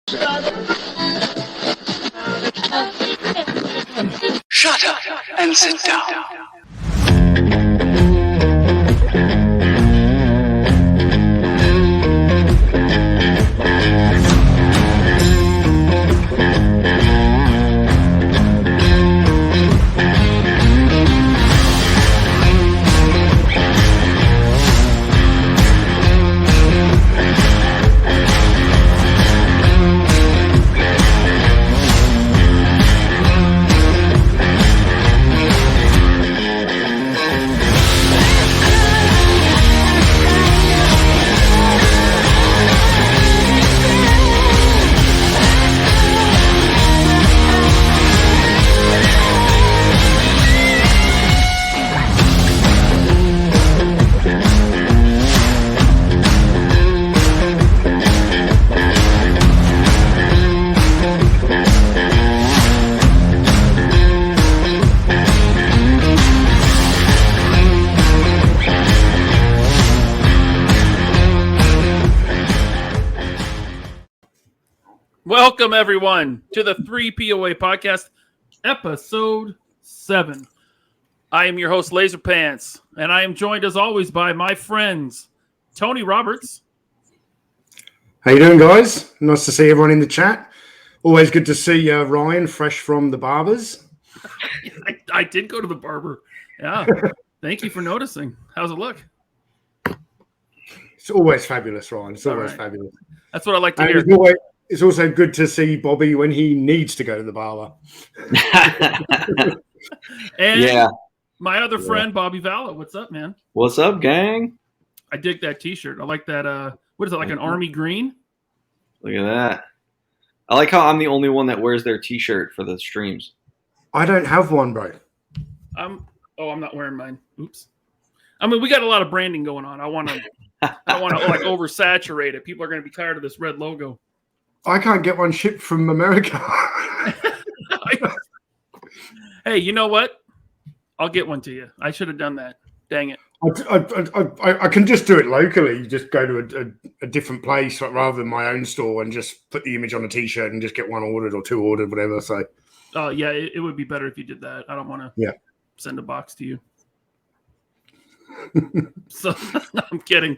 Shut up and sit down. Welcome, everyone, to the 3POA podcast, episode 7. I am your host, Laserpants, and I am joined, as always, by my friends, Tony Roberts. How you doing, guys? Nice to see everyone in the chat. Always good to see Ryan, fresh from the barbers. I did go to the barber. Yeah, thank you for noticing. How's it look? It's always fabulous, Ryan. It's always right. fabulous. That's what I like to And hear. it's also good to see Bobby when he needs to go to the barber. And my other friend, Bobby Valla. What's up, man? What's up, gang? I dig that T-shirt. I like that. What is it, like an army green? Look at that. I like how I'm the only one that wears their T-shirt for the streams. I don't have one, bro. I'm not wearing mine. Oops. I mean, we got a lot of branding going on. I don't want to like oversaturate it. People are going to be tired of this red logo. I can't get one shipped from America. Hey, you know what? I'll get one to you. I should have done that. Dang it. I can just do it locally. Just go to a different place rather than my own store and just put the image on a T-shirt and just get one ordered or two ordered, whatever. So, yeah, it would be better if you did that. I don't want to send a box to you. So, no, I'm kidding.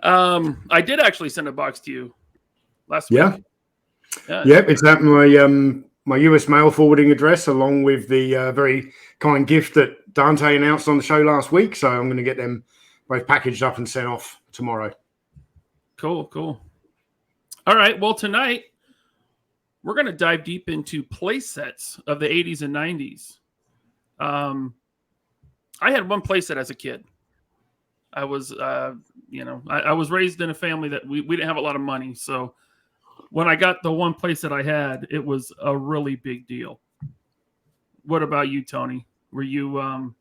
I did actually send a box to you last week. Yeah, it's at my US mail forwarding address, along with the very kind gift that Dante announced on the show last week. So I'm going to get them both packaged up and sent off tomorrow. Cool. All right. Well, tonight we're going to dive deep into playsets of the 80s and 90s. I had one playset as a kid. I was, I was raised in a family that we didn't have a lot of money, so when I got the one playset I had, it was a really big deal. What about you, Tony? Were you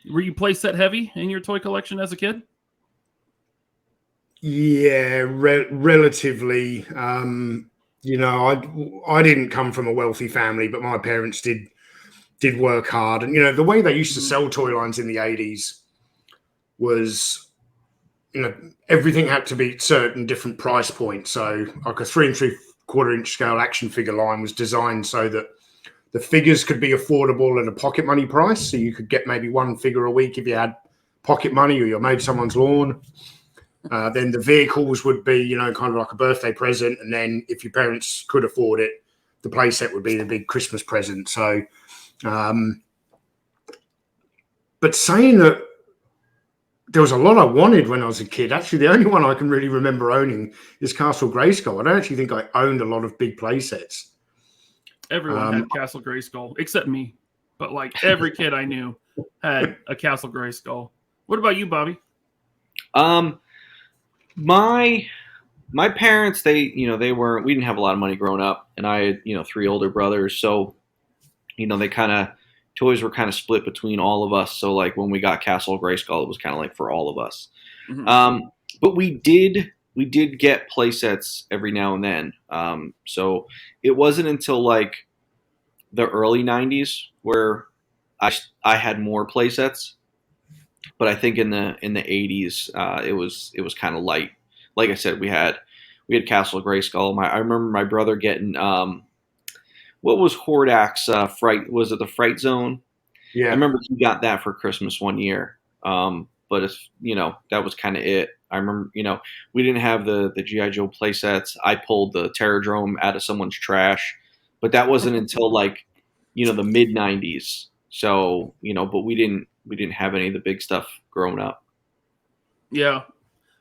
playset heavy in your toy collection as a kid? Yeah, relatively. I didn't come from a wealthy family, but my parents did work hard. And, the way they used to sell toy lines in the 80s was, everything had to be certain different price points. So like a 3 3/4 inch scale action figure line was designed so that the figures could be affordable at a pocket money price. So you could get maybe one figure a week if you had pocket money or you mowed someone's lawn. Then the vehicles would be, kind of like a birthday present. And then if your parents could afford it, the playset would be the big Christmas present. So, but saying that, there was a lot I wanted when I was a kid. Actually, the only one I can really remember owning is Castle Grayskull. I don't actually think I owned a lot of big play sets. Everyone had Castle Grayskull, except me. But like every kid I knew had a Castle Grayskull. What about you, Bobby? My parents, we didn't have a lot of money growing up, and I had, 3 older brothers. So, they kind of, toys were kind of split between all of us. So like when we got Castle Grayskull, it was kind of like for all of us. Mm-hmm. But we did get play sets every now and then. So it wasn't until like the early 90s where I had more play sets. But I think in the 80s, it was kind of light. Like I said, we had We had Castle Grayskull. I remember my brother getting what was Hordak's Fright? Was it the Fright Zone? Yeah. I remember he got that for Christmas one year. But it's, that was kind of it. I remember, we didn't have the G.I. Joe play sets. I pulled the Terrordrome out of someone's trash, but that wasn't until like, the mid 90s. So, but we didn't have any of the big stuff growing up. Yeah.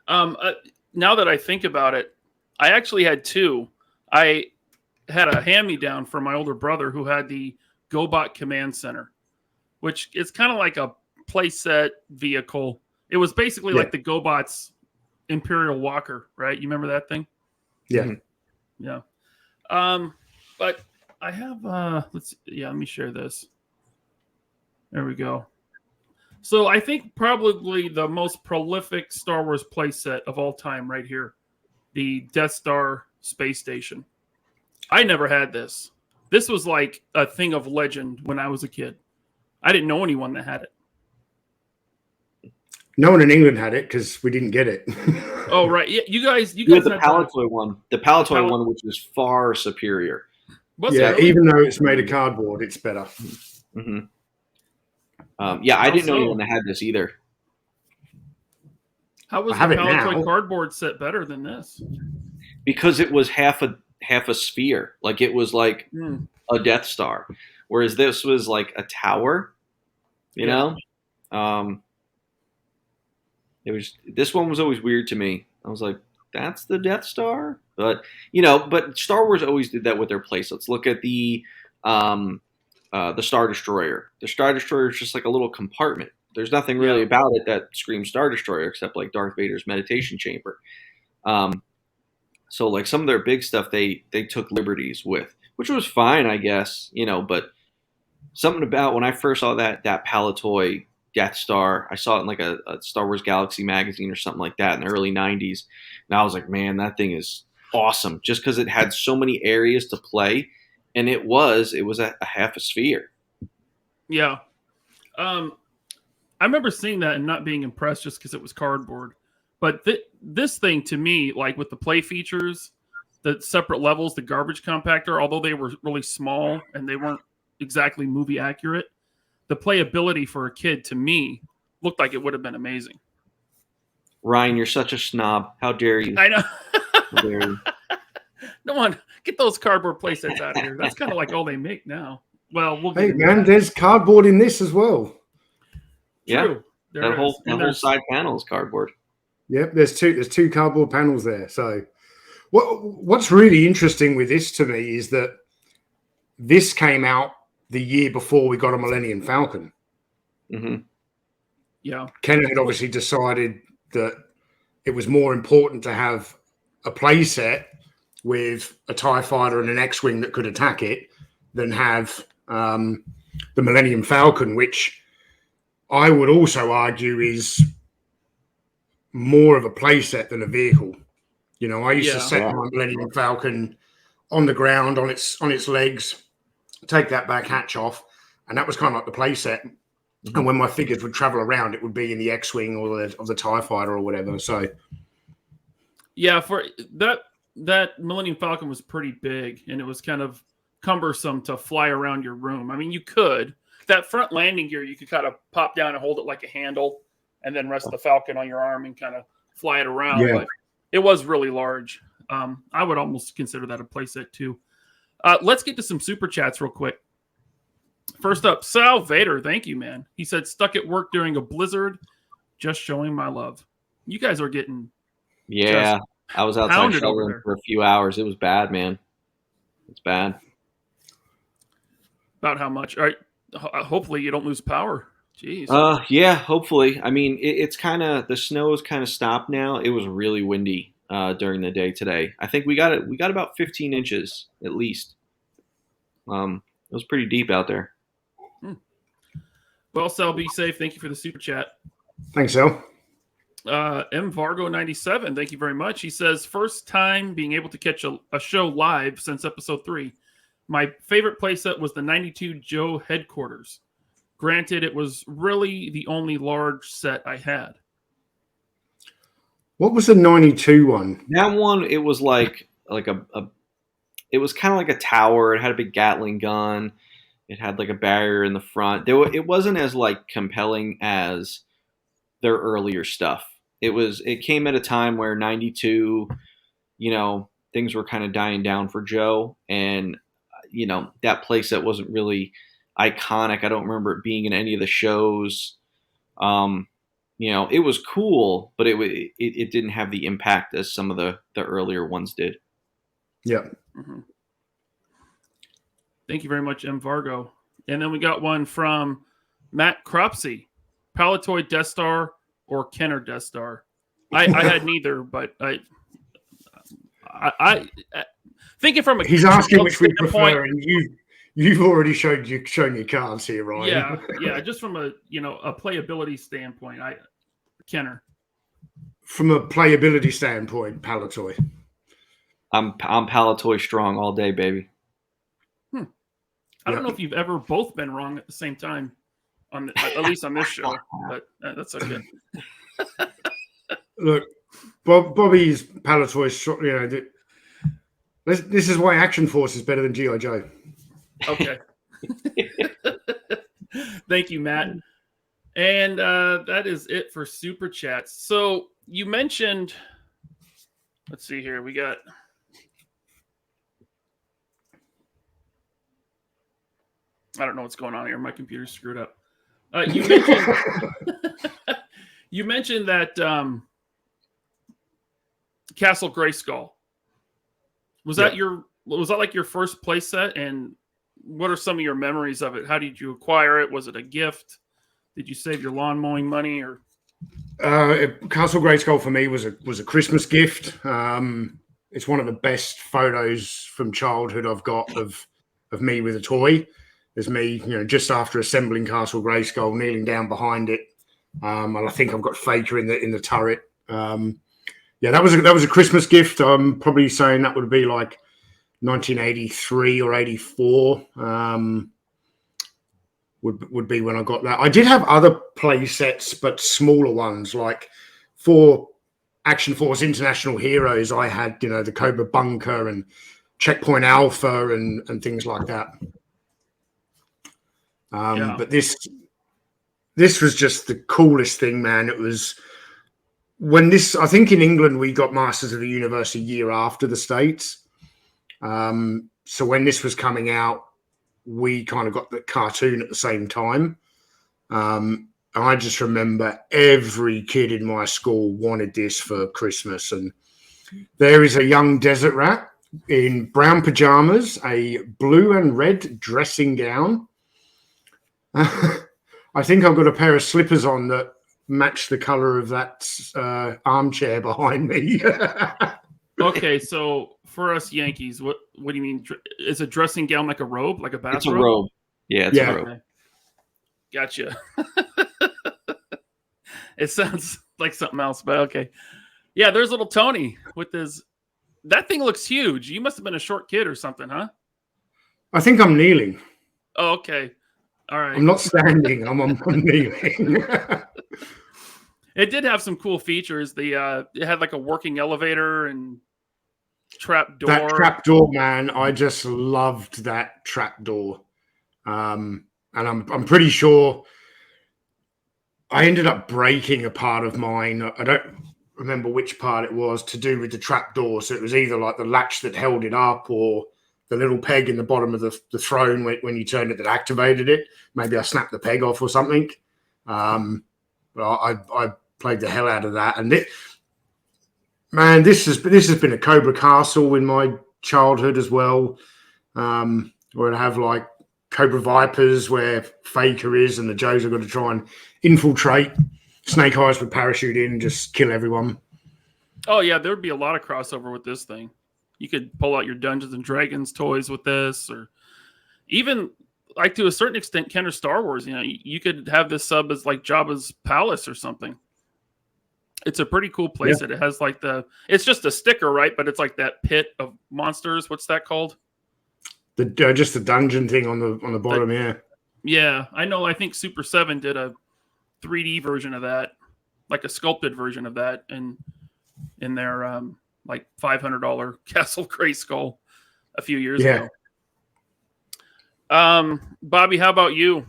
Now that I think about it, I actually had two. I had a hand-me-down from my older brother who had the GoBot Command Center, which is kind of like a playset vehicle. It was basically like the GoBot's Imperial Walker, right? You remember that thing? Yeah. Yeah. But I have let me share this. There we go. So I think probably the most prolific Star Wars playset of all time right here, the Death Star space station. I never had this. This was like a thing of legend when I was a kid. I didn't know anyone that had it. No one in England had it because we didn't get it. Oh, right. Yeah, you guys had the Palatoy one. The Palatoy one, which was far superior. Even though it's made of cardboard, it's better. Mm-hmm. I didn't know anyone that had this either. How was the Palatoy cardboard set better than this? Because it was half a sphere. Like it was like a Death Star. Whereas this was like a tower, you know? This one was always weird to me. I was like, that's the Death Star? But Star Wars always did that with their playsets. Look at the Star Destroyer. The Star Destroyer is just like a little compartment. There's nothing really about it that screams Star Destroyer except like Darth Vader's meditation chamber. So like some of their big stuff they took liberties with, which was fine, I guess, but something about when I first saw that Palatoy Death Star, I saw it in like a Star Wars Galaxy magazine or something like that in the early 90s. And I was like, man, that thing is awesome just because it had so many areas to play. And it was a half a sphere. Yeah. I remember seeing that and not being impressed just because it was cardboard. But this thing to me, like with the play features, the separate levels, the garbage compactor, although they were really small and they weren't exactly movie accurate, the playability for a kid to me looked like it would have been amazing. Ryan, you're such a snob. How dare you? I know. How dare you? No one, get those cardboard playsets out of here. That's kind of like all they make now. Well, we'll get there's cardboard in this as well. True. Yeah, that whole side panel is cardboard. Yep, there's two cardboard panels there. So, what's really interesting with this to me is that this came out the year before we got a Millennium Falcon. Mm-hmm. Yeah, Ken had obviously decided that it was more important to have a play set with a TIE fighter and an X-Wing that could attack it than have the Millennium Falcon, which I would also argue is more of a play set than a vehicle. I used to set my Millennium Falcon on the ground, on its legs, take that back hatch off, and that was kind of like the play set. Mm-hmm. And when my figures would travel around, it would be in the X-Wing or the TIE fighter or whatever. So, yeah, for that Millennium Falcon was pretty big, and it was kind of cumbersome to fly around your room. I mean, you could. That front landing gear, you could kind of pop down and hold it like a handle, and then rest the Falcon on your arm and kind of fly it around. Yeah. But it was really large. I would almost consider that a playset too. Let's get to some super chats real quick. First up, Sal Vader. Thank you, man. He said, stuck at work during a blizzard, just showing my love. You guys are getting... Yeah, I was outside shoveling for a few hours. It was bad, man. It's bad. About how much? All right. Hopefully you don't lose power. Jeez. Yeah, hopefully. I mean, it's kind of, the snow is kind of stopped now. It was really windy during the day today. I think we got about 15 inches at least. It was pretty deep out there. Well, Sal, be safe. Thank you for the super chat. Thanks, Sal. M Vargo 97. Thank you very much. He says, first time being able to catch a show live since episode 3. My favorite playset was the 92 Joe Headquarters. Granted, it was really the only large set I had. What was the 92 one? That one, it was like it was kind of like a tower. It had a big Gatling gun. It had like a barrier in the front. It wasn't as like compelling as their earlier stuff. It came at a time where 92, things were kind of dying down for Joe, and that playset wasn't really iconic. I don't remember it being in any of the shows. It was cool, but it didn't have the impact as some of the earlier ones did. Yeah. Mm-hmm. Thank you very much, M. Vargo. And then we got one from Matt Cropsey, Palatoy Death Star or Kenner Death Star. I had neither, but I thinking from a he's asking which we point, prefer, and you've already shown your cards here, Ryan. Yeah. Just from a playability standpoint, Kenner. From a playability standpoint, Palatoy. I'm Palatoy strong all day, baby. I don't know if you've ever both been wrong at the same time, at least on this show, but that's okay. Look, Bobby's Palatoy. This is why Action Force is better than G.I. Joe. Okay. Thank you, Matt. And that is it for Super Chats. So you mentioned, let's see here, we got... I don't know what's going on here. My computer's screwed up. You mentioned that Castle Grayskull. Was that like your first playset? And what are some of your memories of it? How did you acquire it? Was it a gift? Did you save your lawn mowing money or? Castle Grayskull for me was a Christmas gift. It's one of the best photos from childhood I've got of me with a toy. There's me, just after assembling Castle Grayskull, kneeling down behind it. And I think I've got Faker in the turret. That was a Christmas gift. I'm probably saying that would be like 1983 or 84. Would be when I got that. I did have other play sets, but smaller ones, like for Action Force International Heroes. I had, the Cobra Bunker and Checkpoint Alpha and things like that. But this was just the coolest thing, man. It was when I think in England, we got Masters of the Universe a year after the States. So when this was coming out, we kind of got the cartoon at the same time. And I just remember every kid in my school wanted this for Christmas. And there is a young desert rat in brown pajamas, a blue and red dressing gown. I think I've got a pair of slippers on that match the color of that armchair behind me. Okay, so for us Yankees, what do you mean? Is a dressing gown like a robe, like a bathrobe? It's a robe. Yeah, it's a robe. Okay. Gotcha. It sounds like something else, but okay. Yeah, there's little Tony with his. That thing looks huge. You must have been a short kid or something, huh? I think I'm kneeling. Oh, okay. All right. I'm not standing. I'm kneeling. It did have some cool features. It had like a working elevator and trap door. That trap door, man. I just loved that trap door. And I'm pretty sure I ended up breaking a part of mine. I don't remember which part it was, to do with the trap door. So it was either like the latch that held it up or the little peg in the bottom of the throne when you turned it that activated it. Maybe I snapped the peg off or something. But I played the hell out of that. And this has been a Cobra Castle in my childhood as well. Where I have like Cobra Vipers where Faker is and the Joes are going to try and infiltrate. Snake Eyes would parachute in and just kill everyone. Oh yeah, there would be a lot of crossover with this thing. You could pull out your Dungeons and Dragons toys with this, or even like to a certain extent, Kenner Star Wars. You could have this sub as like Jabba's palace or something. It's a pretty cool playset. It has like it's just a sticker, right? But it's like that pit of monsters. What's that called? Just the dungeon thing on the bottom. Yeah, I know. I think Super 7 did a 3D version of that, like a sculpted version of that, and in their like $500 Castle Grayskull a few years ago. Bobby, how about you?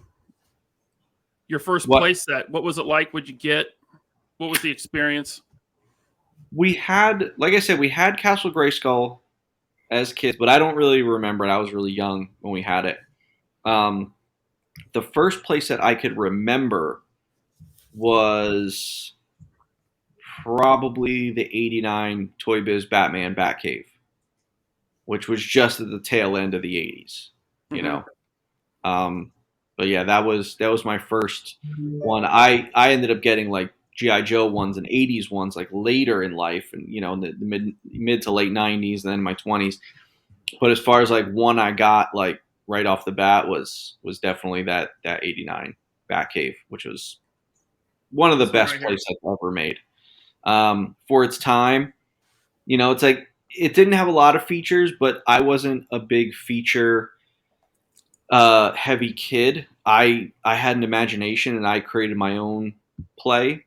Your first playset, what was it like? What'd you get? What was the experience? We had, like I said, we had Castle Grayskull as kids, but I don't really remember it. I was really young when we had it. The first playset I could remember was probably the 89 Toy Biz Batman Batcave, which was just at the tail end of the 80s, you know. But yeah, that was my first one. I ended up getting like G.I. Joe ones and 80s ones like later in life, and you know, in the mid to late 90s, and then in my 20s. But as far as like one I got like right off the bat was definitely that 89 Batcave, which was one of the best playsets ever made. For its time, you know, it's like it didn't have a lot of features, but I wasn't a big feature heavy kid. I had an imagination and I created my own play.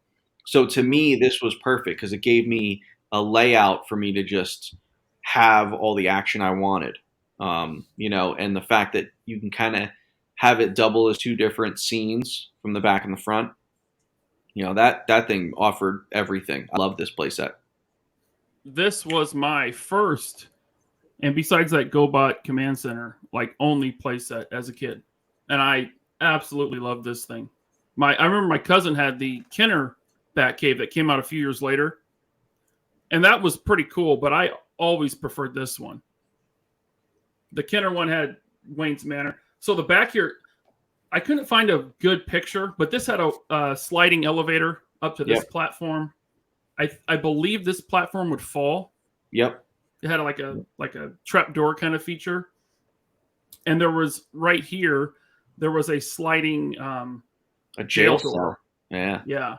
So to me, this was perfect because it gave me a layout for me to just have all the action I wanted. You know, and the fact that you can kind of have it double as two different scenes from the back and the front. You know, that thing offered everything. I love this playset. This was my first, and besides that GoBot Command Center, like only playset as a kid. And I absolutely loved this thing. I remember my cousin had the Kenner Batcave that came out a few years later. And that was pretty cool, but I always preferred this one. The Kenner one had Wayne's Manor. So the back here, I couldn't find a good picture, but this had a sliding elevator up to this platform. I believe this platform would fall. Yep. It had like a trap door kind of feature. And there was right here, there was a sliding a jail cell. Yeah. Yeah.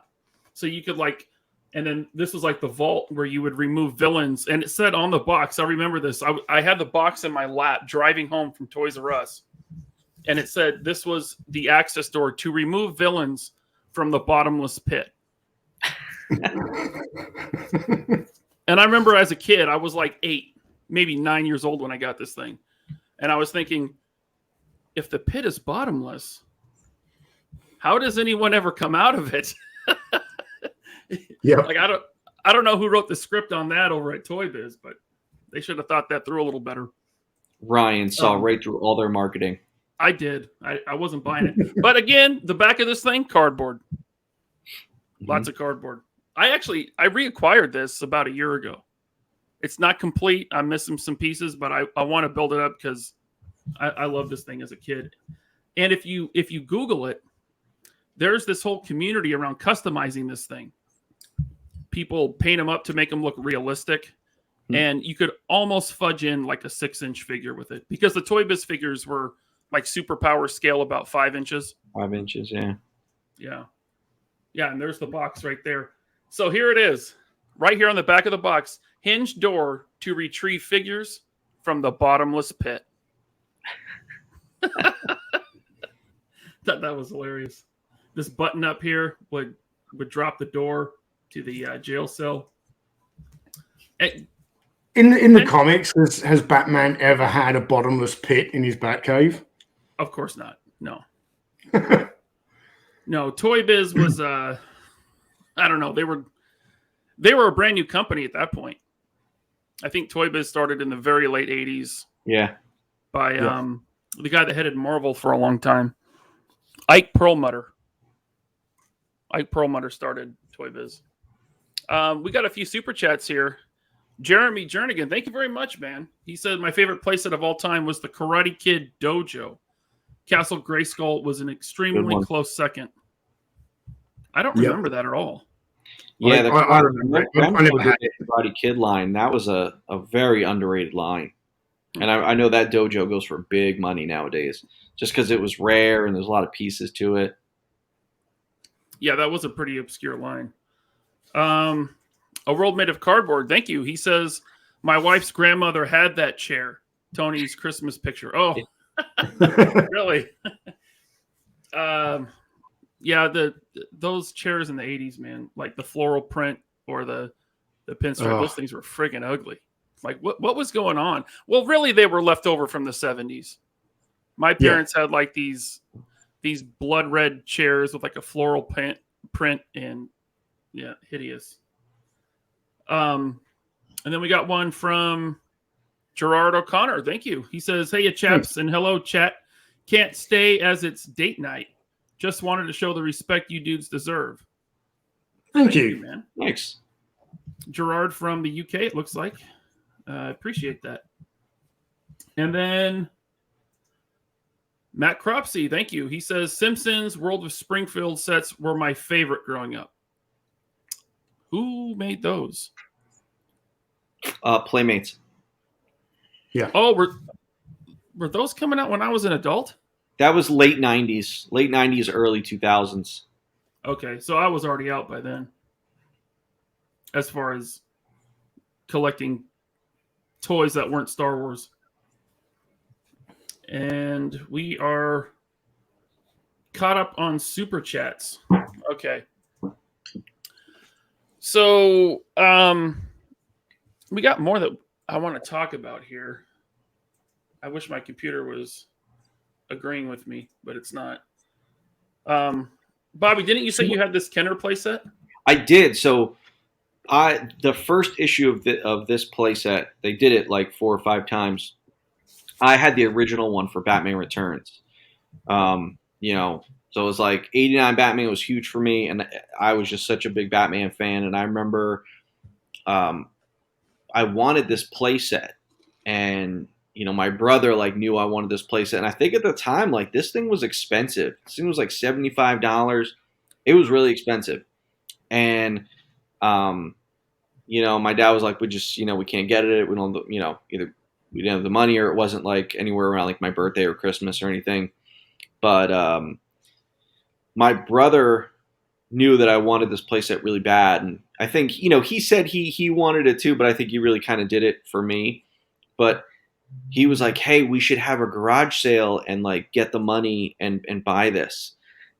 So you could like, and then this was like the vault where you would remove villains. And it said on the box, I remember this. I had the box in my lap driving home from Toys R Us. And it said this was the access door to remove villains from the bottomless pit. And I remember as a kid, I was like 8, maybe 9 years old when I got this thing. And I was thinking, if the pit is bottomless, how does anyone ever come out of it? Yeah. Like I don't know who wrote the script on that over at Toy Biz, but they should have thought that through a little better. Ryan saw right through all their marketing. I did. I wasn't buying it. But again, the back of this thing, cardboard. Lots of cardboard. I reacquired this about a year ago. It's not complete. I'm missing some pieces, but I want to build it up because I love this thing as a kid. And if you Google it, there's this whole community around customizing this thing. People paint them up to make them look realistic. And you could almost fudge in like a 6-inch figure with it because the Toy Biz figures were like superpower scale about 5 inches. 5 inches, yeah. Yeah. Yeah, and there's the box right there. So here it is. Right here on the back of the box. Hinged door to retrieve figures from the bottomless pit. That was hilarious. This button up here would drop the door to the jail cell. In the comics, has Batman ever had a bottomless pit in his Batcave? Of course not. No. No, Toy Biz was I don't know. They were a brand new company at that point. I think Toy Biz started in the very late 80s. Yeah. By the guy that headed Marvel for a long time. Ike Perlmutter. Ike Perlmutter started Toy Biz. We got a few super chats here. Jeremy Jernigan, thank you very much, man. He said, my favorite playset of all time was the Karate Kid Dojo. Castle Grayskull was an extremely close second. I don't remember that at all. Yeah, I remember the Karate Kid line. That was a very underrated line. And I know that dojo goes for big money nowadays just because it was rare and there's a lot of pieces to it. Yeah, that was a pretty obscure line. A World Made of Cardboard. Thank you. He says, my wife's grandmother had that chair. Tony's Christmas picture. Oh, really? Yeah, those chairs in the 80s, man, like the floral print or the The pinstripe. Those things were friggin' ugly. Like, what was going on? Well, really, they were left over from the 70s. My parents had like these blood red chairs with like a floral print and hideous. And then we got one from Gerard O'Connor. Thank you. He says, "Hey, chaps, and hello, chat. Can't stay as it's date night. Just wanted to show the respect you dudes deserve." Thank you, man. Thanks. Gerard from the UK, it looks like. Appreciate that. And then Matt Cropsey, thank you. He says, "Simpsons World of Springfield sets were my favorite growing up." Who made those? Playmates. Yeah. Oh, were those coming out when I was an adult? That was late 90s, early 2000s. Okay, so I was already out by then. As far as collecting toys that weren't Star Wars. And we are caught up on super chats. Okay. So, we got more that I want to talk about here. I wish my computer was agreeing with me, but it's not. Bobby, didn't you say you had this Kenner playset? I did. So, the first issue of this playset, they did it like 4 or 5 times. I had the original one for Batman Returns. So it was like 89 Batman was huge for me, and I was just such a big Batman fan. And I remember I wanted this playset, and my brother like knew I wanted this playset, and I think at the time like this thing was expensive. This thing was like $75. It was really expensive, and my dad was like, we just we can't get it. We don't either we didn't have the money or it wasn't like anywhere around like my birthday or Christmas or anything. But my brother knew that I wanted this playset really bad, and I think he said he wanted it too, but I think he really kind of did it for me. But he was like, "Hey, we should have a garage sale and like get the money and buy this."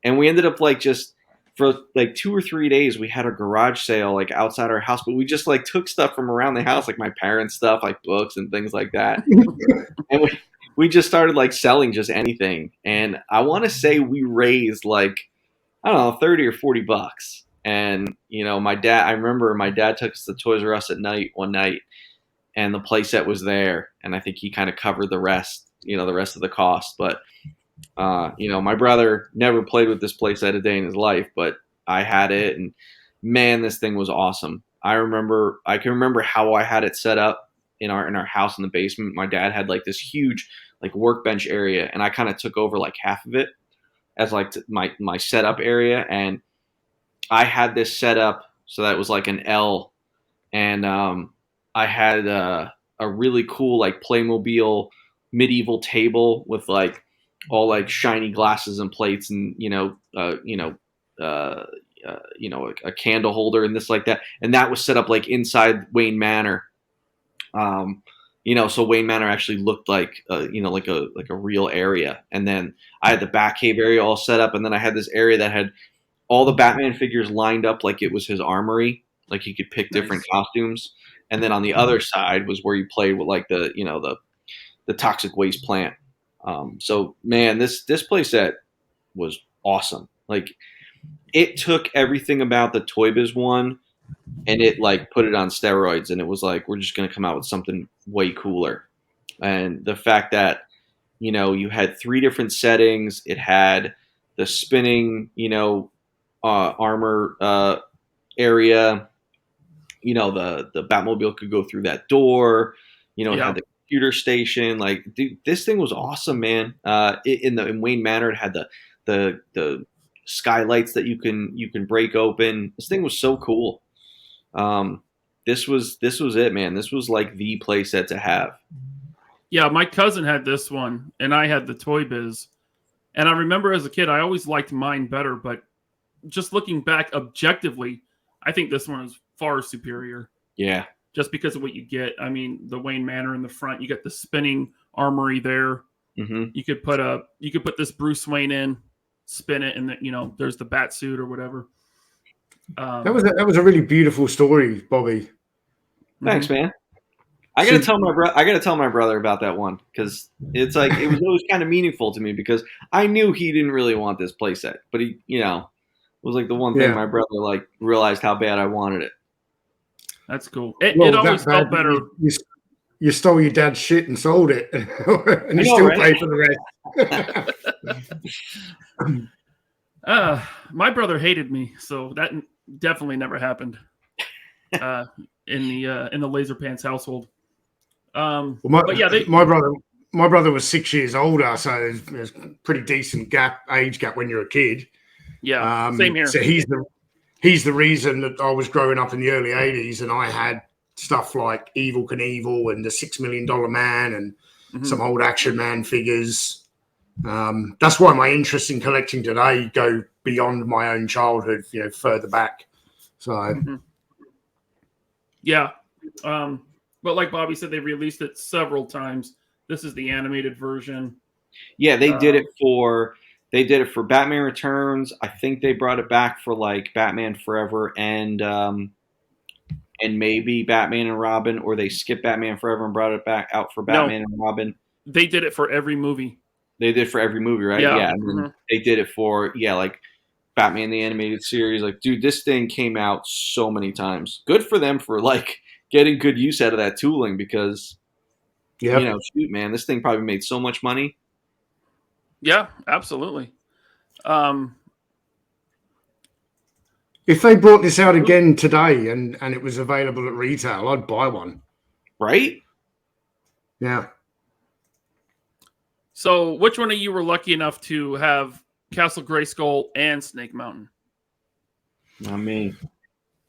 And we ended up like just for like 2 or 3 days we had a garage sale like outside our house, but we just like took stuff from around the house, like my parents' stuff, like books and things like that. And we just started like selling just anything. And I want to say we raised like, I don't know, 30 or 40 bucks. And, I remember my dad took us to Toys R Us at night one night, and the playset was there. And I think he kind of covered the rest of the cost. But, my brother never played with this playset a day in his life, but I had it, and man, this thing was awesome. I can remember how I had it set up in our house in the basement. My dad had like this huge like workbench area, and I kind of took over like half of it as like my setup area, and I had this set up so that it was like an L, and I had a really cool like Playmobil medieval table with like all like shiny glasses and plates, and a candle holder and this like that, and that was set up like inside Wayne Manor. So Wayne Manor actually looked like like a real area. And then I had the Batcave area all set up, and then I had this area that had all the Batman figures lined up like it was his armory, like he could pick different costumes. And then on the other side was where you played with like the toxic waste plant. So man, this playset was awesome. Like it took everything about the Toy Biz one and it like put it on steroids, and it was like, we're just going to come out with something way cooler. And the fact that, you had 3 different settings, it had the spinning, armor area, the Batmobile could go through that door, it had the computer station. Like, dude, this thing was awesome, man. In Wayne Manor, it had the skylights that you can break open. This thing was so cool. This was it, man. This was like the playset to have. Yeah, my cousin had this one, and I had the Toy Biz. And I remember as a kid, I always liked mine better, but just looking back objectively, I think this one is far superior. Yeah. Just because of what you get. I mean, the Wayne Manor in the front, you got the spinning armory there. Mm-hmm. You could put this Bruce Wayne in, spin it, and then, there's the bat suit or whatever. That was a really beautiful story, Bobby. Thanks, man. I gotta tell my brother about that one because it's like it was always kind of meaningful to me because I knew he didn't really want this playset, but he, was like the one thing my brother like realized how bad I wanted it. That's cool. It always felt better. You stole your dad's shit and sold it, and you still paid for the rest. My brother hated me, so that definitely never happened in the Laser Pants household. But yeah, my brother was 6 years older, so there's a pretty decent age gap when you're a kid. Yeah, same here. So he's the reason that I was growing up in the early '80s, and I had stuff like Evel Knievel and the $6 Million Man and some old Action Man figures. That's why my interest in collecting today go beyond my own childhood, further back. So, yeah. But like Bobby said, they released it several times. This is the animated version. Yeah, they did it for Batman Returns. I think they brought it back for like Batman Forever and maybe Batman and Robin, or they skipped Batman Forever and brought it back out for Batman and Robin. They did it for every movie. They did for every movie, right? Yeah. And they did it for like Batman the Animated Series. Like, dude, this thing came out so many times. Good for them for like getting good use out of that tooling because, shoot, man, this thing probably made so much money. Yeah, absolutely. If they brought this out again today and it was available at retail, I'd buy one. Right? Yeah. So which one of you were lucky enough to have Castle Grayskull and Snake Mountain? Not me.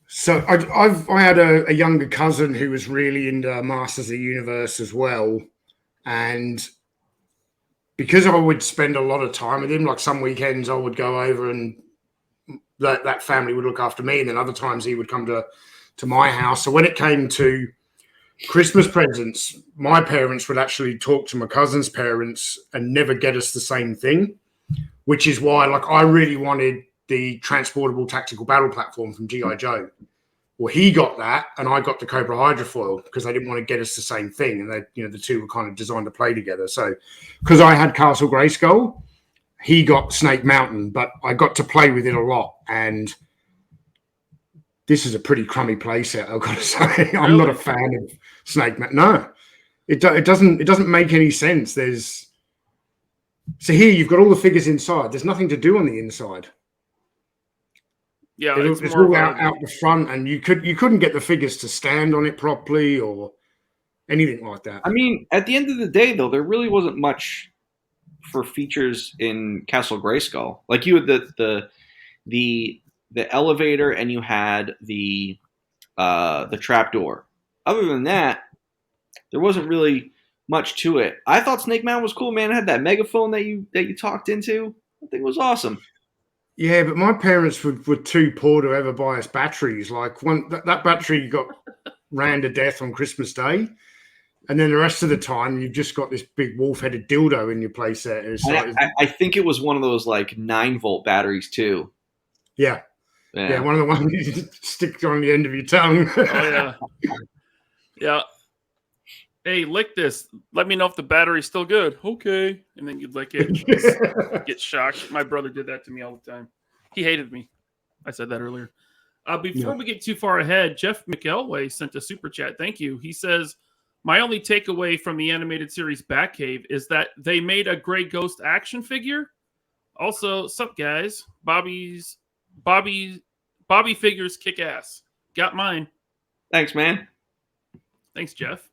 So I had a younger cousin who was really into Masters of the Universe as well. And because I would spend a lot of time with him, like some weekends I would go over and that family would look after me, and then other times he would come to my house. So when it came to Christmas presents, my parents would actually talk to my cousin's parents and never get us the same thing, which is why, like, I really wanted the transportable tactical battle platform from G.I. Joe. Well, he got that, and I got the Cobra Hydrofoil because they didn't want to get us the same thing, and they, the two were kind of designed to play together. So, because I had Castle Grayskull, he got Snake Mountain, but I got to play with it a lot, and this is a pretty crummy playset, I've got to say. I'm not a fan of Snake Mountain. No, it doesn't make any sense. So here you've got all the figures inside. There's nothing to do on the inside. Yeah, it's all out the front, and you couldn't get the figures to stand on it properly or anything like that. I mean, at the end of the day, though, there really wasn't much for features in Castle Grayskull. Like, you had the elevator, and you had the trapdoor. Other than that, there wasn't really much to it. I thought Snake Mountain was cool, man. It had that megaphone that you talked into. I think it was awesome. Yeah, but my parents were too poor to ever buy us batteries. Like, that battery got ran to death on Christmas Day, and then the rest of the time you've just got this big wolf-headed dildo in your playset. I think it was one of those like 9-volt batteries too. Yeah, one of the ones you stick on the end of your tongue. Oh yeah, yeah. Hey, lick this. Let me know if the battery's still good. Okay. And then you'd lick it. Get shocked. My brother did that to me all the time. He hated me. I said that earlier. Before we get too far ahead, Jeff McElway sent a super chat. Thank you. He says, my only takeaway from the animated series Batcave is that they made a Grey Ghost action figure. Also, sup guys? Bobby figures kick ass. Got mine. Thanks, man. Thanks, Jeff.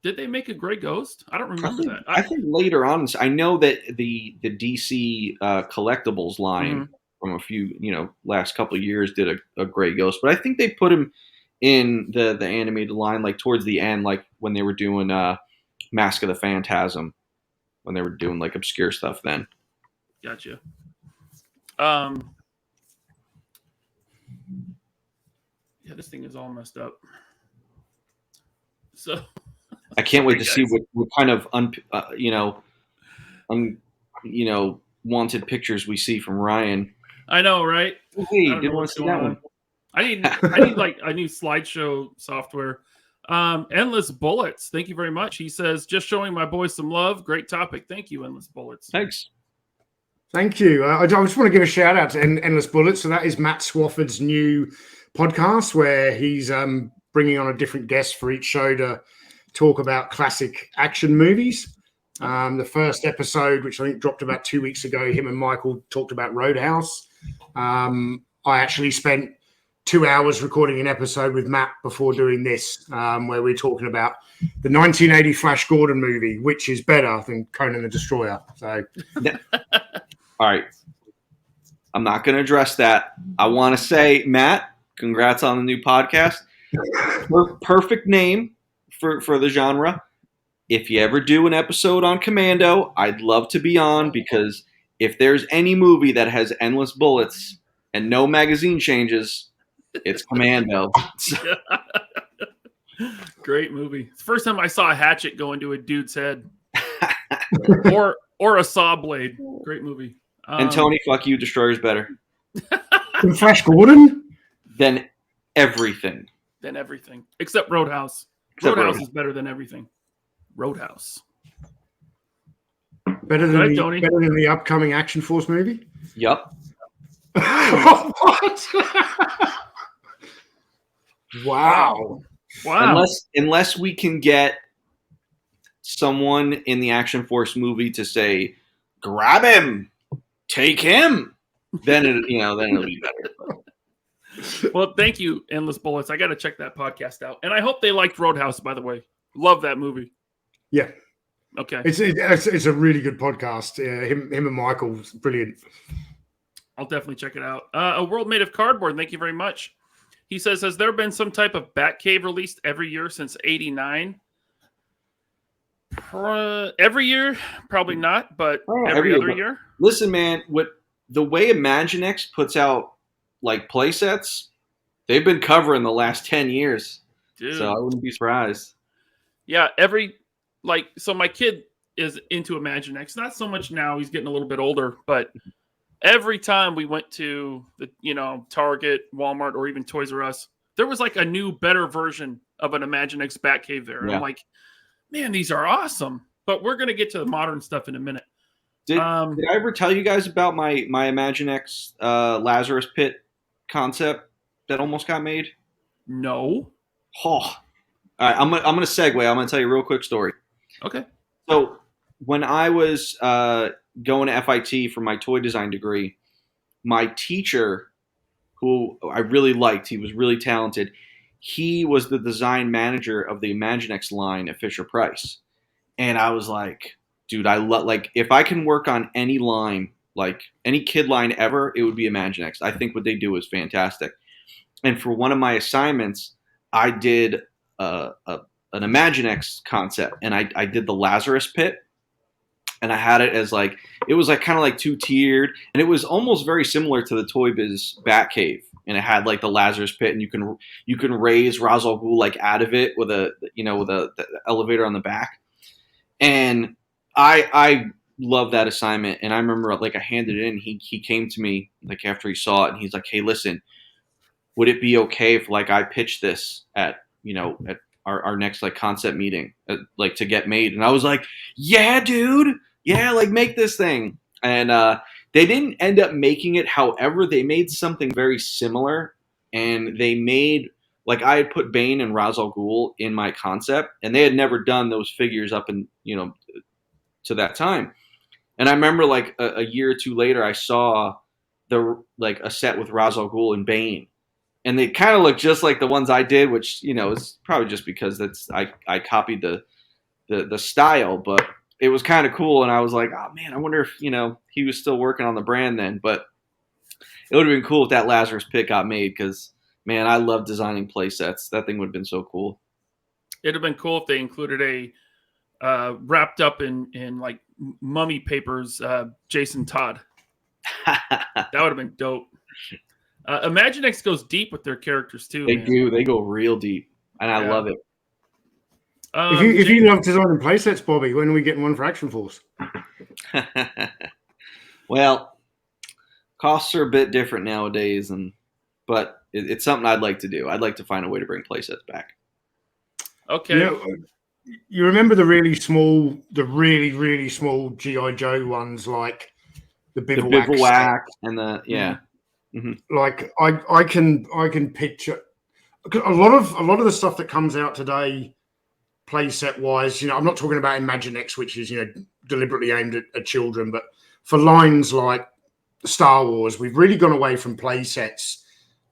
Did they make a Grey Ghost? I don't remember that. I think later on, I know that the DC collectibles line from a few, last couple of years did a Grey Ghost, but I think they put him in the animated line, like towards the end, like when they were doing Mask of the Phantasm, when they were doing like obscure stuff then. Gotcha. Yeah, this thing is all messed up. So I can't wait to see what kind of wanted pictures we see from Ryan. I know, right? Hey, didn't want to see that one. I need like a new slideshow software. Endless Bullets. Thank you very much. He says, just showing my boys some love. Great topic. Thank you, Endless Bullets. Thanks. Thank you. I just want to give a shout out to Endless Bullets. So that is Matt Swafford's new podcast where he's bringing on a different guest for each show to talk about classic action movies. The first episode, which I think dropped about 2 weeks ago, him and Michael talked about Roadhouse. I actually spent 2 hours recording an episode with Matt before doing this, where we're talking about the 1980 Flash Gordon movie, which is better than Conan the Destroyer. So, all right, I'm not going to address that. I want to say, Matt, congrats on the new podcast. Perfect name for the genre. If you ever do an episode on Commando, I'd love to be on, because if there's any movie that has endless bullets and no magazine changes, it's Commando. Great movie. It's the first time I saw a hatchet go into a dude's head. or a saw blade. Great movie. And Tony, fuck you, Destroyer's better. Than Flash Gordon? Than everything. Than everything. Except Roadhouse. Roadhouse is better than everything. Roadhouse. Better than the upcoming Action Force movie? Yup. What? Wow. Unless we can get someone in the Action Force movie to say, grab him, take him, then it'll be better. Well, thank you, Endless Bullets. I got to check that podcast out. And I hope they liked Roadhouse, by the way. Love that movie. Yeah. Okay. It's a really good podcast. Him and Michael, brilliant. I'll definitely check it out. A World Made of Cardboard. Thank you very much. He says, has there been some type of Batcave released every year since '89? Every year? Probably not, but every other year. Listen, man, the way Imaginext puts out like playsets, they've been covering the last 10 years. Dude. So I wouldn't be surprised. Yeah, so my kid is into Imaginext. Not so much now, he's getting a little bit older, but every time we went to the, Target, Walmart, or even Toys R Us, there was like a new, better version of an Imaginext Batcave there. And I'm like, man, these are awesome. But we're going to get to the modern stuff in a minute. Did I ever tell you guys about my Imaginext Lazarus Pit concept that almost got made? No. Oh. All right, I'm gonna segue. I'm gonna tell you a real quick story. Okay. So when I was going to FIT for my toy design degree, my teacher, who I really liked, he was really talented. He was the design manager of the Imaginext line at Fisher-Price, and I was like, dude, I love, like, if I can work on any line, like any kid line ever, it would be Imaginext. I think what they do is fantastic. And for one of my assignments, I did an Imaginext concept, and I did the Lazarus Pit, and I had it as like, it was like kind of like 2-tiered, and it was almost very similar to the Toy Biz Batcave, and it had like the Lazarus Pit, and you can raise Ra's al Ghul like out of it with the elevator on the back, and I love that assignment. And I remember like I handed it in, he came to me like after he saw it, and he's like, hey, listen, would it be okay if like I pitched this at our next like concept meeting, like to get made? And I was like, yeah, dude, yeah, like make this thing. And they didn't end up making it. However, they made something very similar, and they made, like, I had put Bane and Ra's al Ghul in my concept, and they had never done those figures up in, to that time. And I remember like a year or two later, I saw a set with Ra's al Ghul and Bane. And they kind of look just like the ones I did, which, is probably just because I copied the style, but it was kind of cool. And I was like, oh man, I wonder if, he was still working on the brand then. But it would have been cool if that Lazarus Pit got made, because, man, I love designing play sets. That thing would have been so cool. It'd have been cool if they included a wrapped up in like mummy papers, Jason Todd. That would have been dope. Imaginext goes deep with their characters too. They do. They go real deep, and I love it. If you love designing playsets, Bobby, when are we getting one for Action Force? Well, costs are a bit different nowadays, and but it's something I'd like to do. I'd like to find a way to bring playsets back. Okay. You remember the really small GI Joe ones, like the bivouac and the Like I can picture a lot of the stuff that comes out today, playset wise. I'm not talking about Imaginext, which is deliberately aimed at children, but for lines like Star Wars, we've really gone away from playsets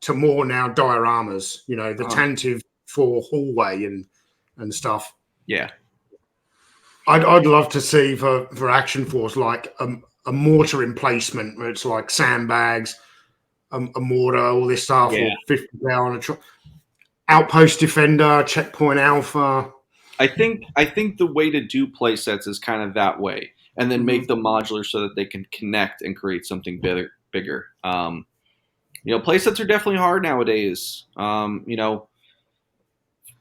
to more now dioramas. The Tantive 4 hallway and stuff. Yeah. I'd love to see for Action Force like a mortar emplacement where it's like sandbags, a mortar, all this stuff, or 50 on outpost defender, checkpoint alpha. I think the way to do play sets is kind of that way, and then make them modular so that they can connect and create something bigger. Play sets are definitely hard nowadays.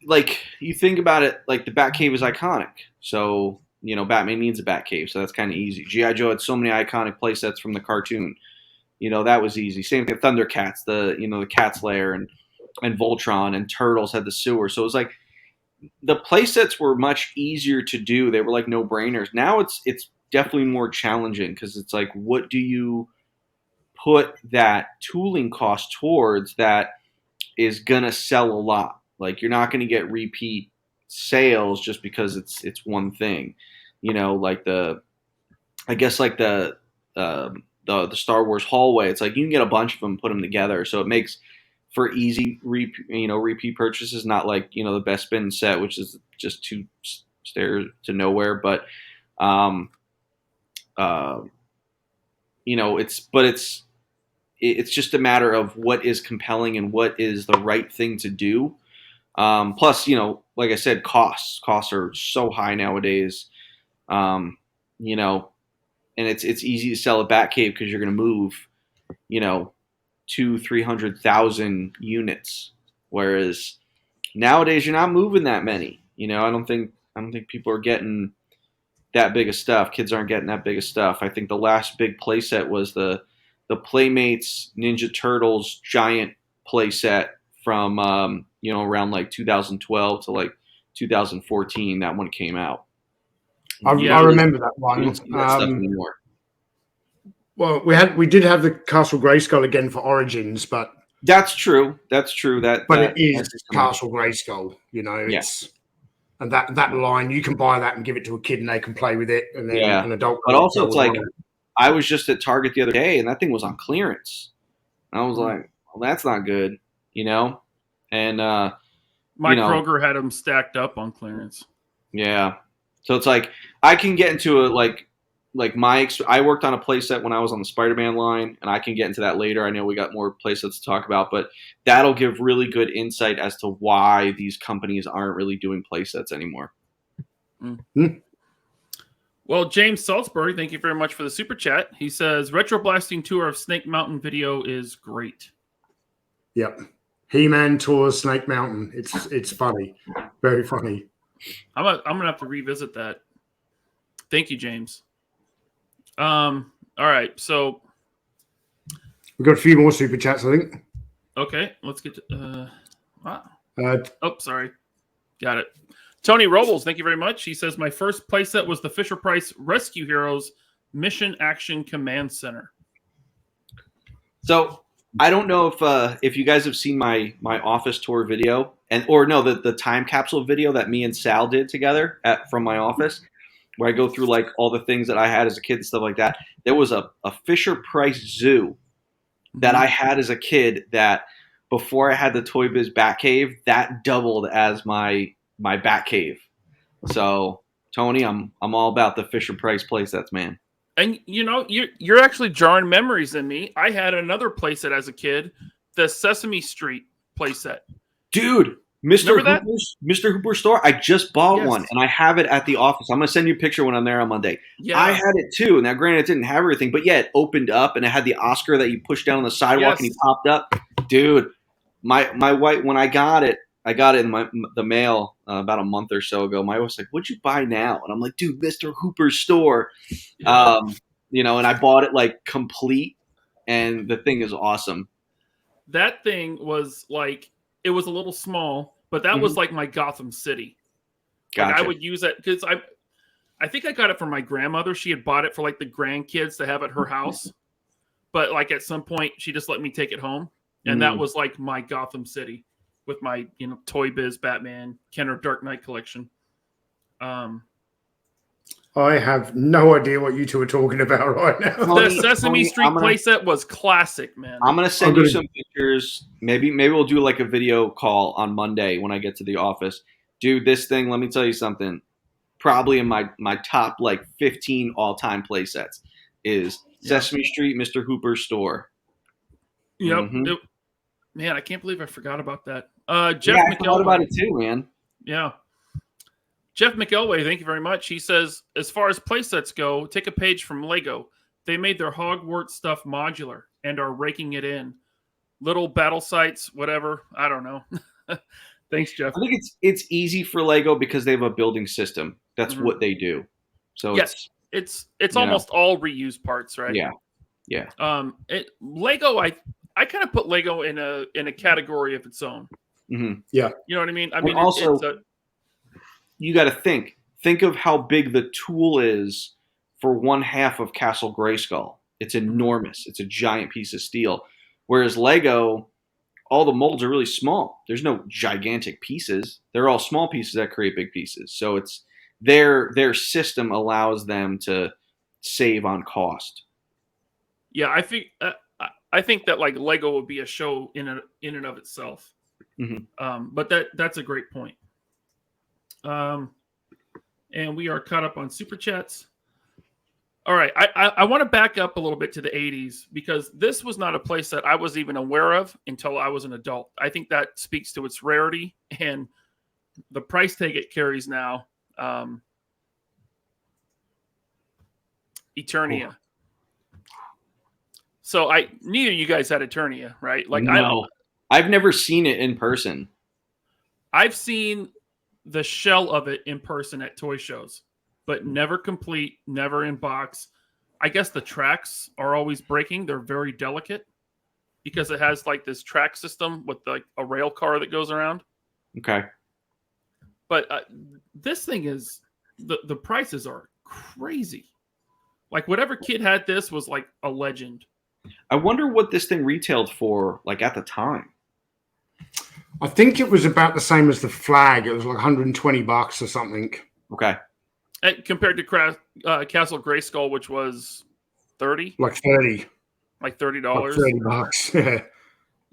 Like you think about it, like the Batcave is iconic. So, Batman needs a Batcave, so that's kind of easy. G.I. Joe had so many iconic play sets from the cartoon. That was easy. Same thing with Thundercats, the Cat's Lair and Voltron, and Turtles had the sewer. So it was like the play sets were much easier to do. They were like no-brainers. Now it's definitely more challenging because it's like, what do you put that tooling cost towards that is going to sell a lot? Like you're not going to get repeat sales just because it's one thing, like the Star Wars hallway. It's like you can get a bunch of them, put them together, so it makes for easy repeat purchases. Not like the Best Spin set, which is just 2 stairs to nowhere. But it's just a matter of what is compelling and what is the right thing to do. Plus, like I said, costs are so high nowadays. And it's easy to sell a Batcave because you're going to move, 200,000-300,000 units. Whereas nowadays you're not moving that many. I don't think people are getting that big of stuff. Kids aren't getting that big of stuff. I think the last big playset was the Playmates Ninja Turtles giant playset from around like 2012 to like 2014. That one came out. I remember that one. You don't see that stuff anymore. Well, we did have the Castle Grayskull again for Origins, but that's true. It is Castle Grayskull. It's and that line you can buy that and give it to a kid and they can play with it, and then an adult. But also, it's like I was just at Target the other day and that thing was on clearance. And I was like, well, that's not good, And Mike Kroger had them stacked up on clearance. Yeah. So it's like I can get into I worked on a playset when I was on the Spider-Man line, and I can get into that later. I know we got more playsets to talk about, but that'll give really good insight as to why these companies aren't really doing playsets anymore. Mm-hmm. Well, James Salzburg, thank you very much for the super chat. He says, retro blasting tour of Snake Mountain video is great. Yep. He-Man tours Snake Mountain. It's funny. Very funny. I'm gonna have to revisit that. Thank you, James. All right, so we've got a few more super chats, I think. Okay, let's get to sorry. Got it. Tony Robles, thank you very much. He says, my first playset was the Fisher-Price Rescue Heroes Mission Action Command Center. So I don't know if you guys have seen my office tour video the time capsule video that me and Sal did together from my office, where I go through like all the things that I had as a kid and stuff like that. There was a Fisher-Price zoo that I had as a kid that before I had the Toy Biz Batcave, that doubled as my Batcave. So Tony, I'm all about the Fisher-Price playsets, man. And you're actually jarring memories in me. I had another playset as a kid, the Sesame Street playset. Dude, Mr. Hooper's store. I just bought one, and I have it at the office. I'm gonna send you a picture when I'm there on Monday. Yeah. I had it too. Now, granted, it didn't have everything, but yeah, it opened up and it had the Oscar that you pushed down on the sidewalk and he popped up. Dude, my wife, when I got it in the mail about a month or so ago. My wife was like, "What'd you buy now?" And I'm like, "Dude, Mr. Hooper's store." And I bought it like complete, and the thing is awesome. that thing was like, it was a little small, but that was like my Gotham City. Gotcha. Like I would use that because I think I got it from my grandmother. She had bought it for like the grandkids to have at her house. But like at some point, she just let me take it home. And that was like my Gotham City with my, Toy Biz Batman, Kenner Dark Knight collection. I have no idea what you two are talking about right now. The Sesame Street playset was classic, man. I'm gonna send you some pictures. Maybe we'll do like a video call on Monday when I get to the office. Dude, this thing, let me tell you something. Probably in my top like 15 all-time playsets is Sesame Street, Mr. Hooper's store. Yep. Man, I can't believe I forgot about that. Jeff I forgot about it too, man. Yeah. Jeff McElway, thank you very much. He says, as far as playsets go, take a page from Lego. They made their Hogwarts stuff modular and are raking it in. Little battle sites, whatever. I don't know. Thanks, Jeff. I think it's easy for Lego because they have a building system. That's what they do. So yes, it's almost all reused parts, right? Yeah. Lego, I kind of put Lego in a category of its own. Mm-hmm. Yeah. You know what I mean? You got to think of how big the tool is for one half of Castle Grayskull. It's enormous. It's a giant piece of steel. Whereas Lego, all the molds are really small. There's no gigantic pieces. They're all small pieces that create big pieces. So it's their system allows them to save on cost. Yeah, I think that like Lego would be a show in and of itself. Mm-hmm. But that's a great point. And we are caught up on super chats. All right, I want to back up a little bit to the 80s because this was not a place that I was even aware of until I was an adult. I think that speaks to its rarity and the price tag it carries now. Eternia. Oh. So neither of you guys had Eternia, right? Like no, I've never seen it in person. I've seen the shell of it in person at toy shows, but never complete, never in box. I guess the tracks are always breaking. They're very delicate because it has like this track system with like a rail car that goes around. Okay. But this thing is, the prices are crazy. Like whatever kid had this was like a legend. I wonder what this thing retailed for like at the time. I think it was about the same as the Flagg. It was like $120 or something. Okay. And compared to Castle Grayskull, which was 30? Like 30. Like $30. Like $30.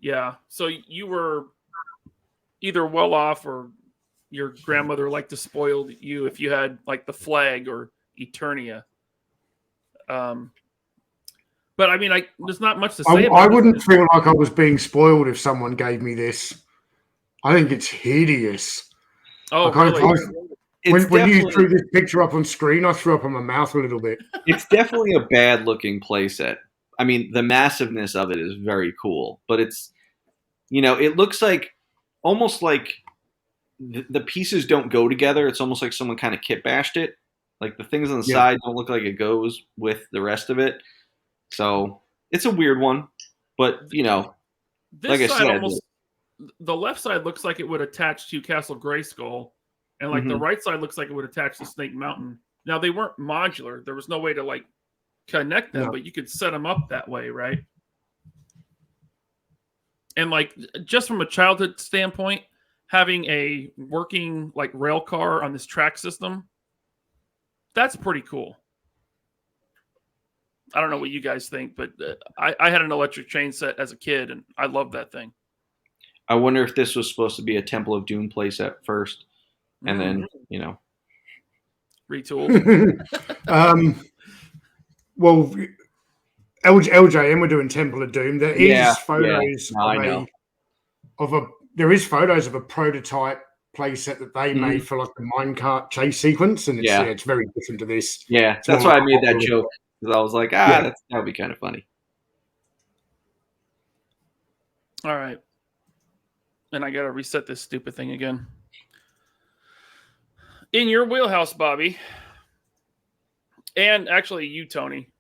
Yeah. So you were either well off or your grandmother liked to spoil you if you had like the Flagg or Eternia. But I mean, there's not much to say about it. I wouldn't feel like I was being spoiled if someone gave me this. I think it's hideous. Oh, really? When you threw this picture up on screen, I threw up on my mouth a little bit. It's definitely a bad-looking playset. I mean, the massiveness of it is very cool, but it's, it looks like almost like the pieces don't go together. It's almost like someone kind of kit bashed it. Like the things on the side don't look like it goes with the rest of it. So it's a weird one, but this like I said, the left side looks like it would attach to Castle Grayskull, and like the right side looks like it would attach to Snake Mountain. Now they weren't modular; there was no way to like connect them, but you could set them up that way, right? And like just from a childhood standpoint, having a working like rail car on this track system, that's pretty cool. I don't know what you guys think, but I had an electric train set as a kid, and I loved that thing. I wonder if this was supposed to be a Temple of Doom playset first, and then, retooled. Well, LJM were doing Temple of Doom. There is photos of a prototype playset that they made for like the minecart chase sequence, and it's very different to this. Yeah, that's why I made that joke. Because I was like, that would be kind of funny. All right. And I got to reset this stupid thing again. In your wheelhouse, Bobby. And actually you, Tony.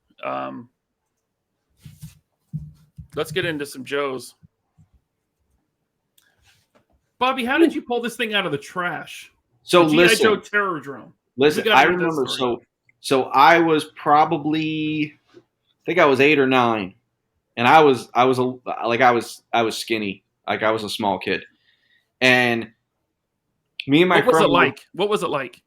Let's get into some Joes. Bobby, how did you pull this thing out of the trash? So the G.I. Joe Terrordrome. Listen, I remember. So I was probably, I think I was 8 or 9, and I was skinny, like I was a small kid, and me and my friend. What was it like?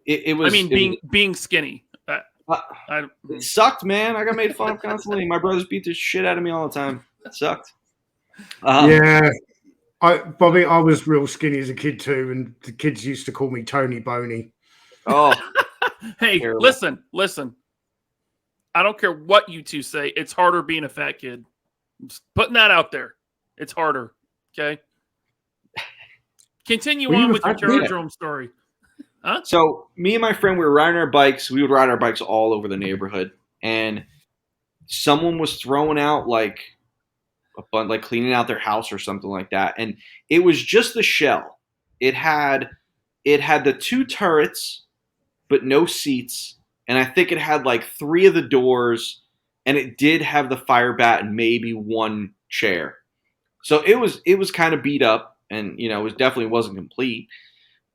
It was. I mean, being skinny. It sucked, man. I got made fun of constantly. My brothers beat the shit out of me all the time. It sucked. Yeah. Bobby, I was real skinny as a kid too, and the kids used to call me Tony Boney. Oh, hey, terrible. Listen. I don't care what you two say. It's harder being a fat kid. I'm just putting that out there. It's harder. Okay. Continue on with your Terrordrome story. Huh? So me and my friend, we were riding our bikes. We would ride our bikes all over the neighborhood, and someone was throwing out like cleaning out their house or something like that, and it was just the shell. It had the 2 turrets, but no seats, and I think it had like 3 of the doors, and it did have the fire bat and maybe 1 chair. So it was kind of beat up, and it definitely wasn't complete.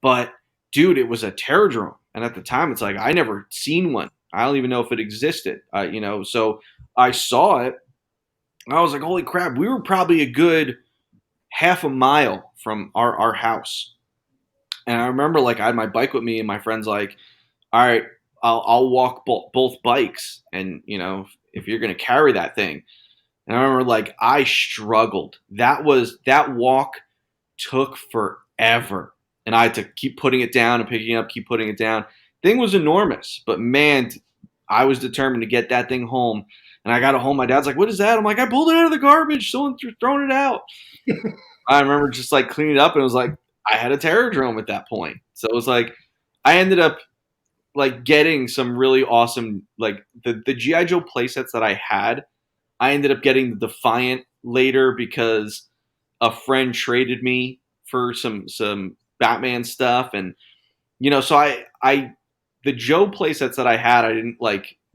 But dude, it was a Terrordrome, and at the time, it's like I never seen one. I don't even know if it existed. So I saw it. I was like, holy crap, we were probably a good half a mile from our house. And I remember I had my bike with me, and my friend's like, all right, I'll walk both bikes. And, if you're going to carry that thing. And I remember I struggled. That walk took forever. And I had to keep putting it down and picking it up, keep putting it down. Thing was enormous. But man, I was determined to get that thing home. And I got it home. My dad's like, what is that? I'm like, I pulled it out of the garbage. Someone's throwing it out. I remember just cleaning it up, and it was like I had a Terrordrome at that point. So it was like I ended up getting some really awesome the G.I. Joe playsets that I had. I ended up getting the Defiant later because a friend traded me for some Batman stuff, and so I the Joe playsets that I had I didn't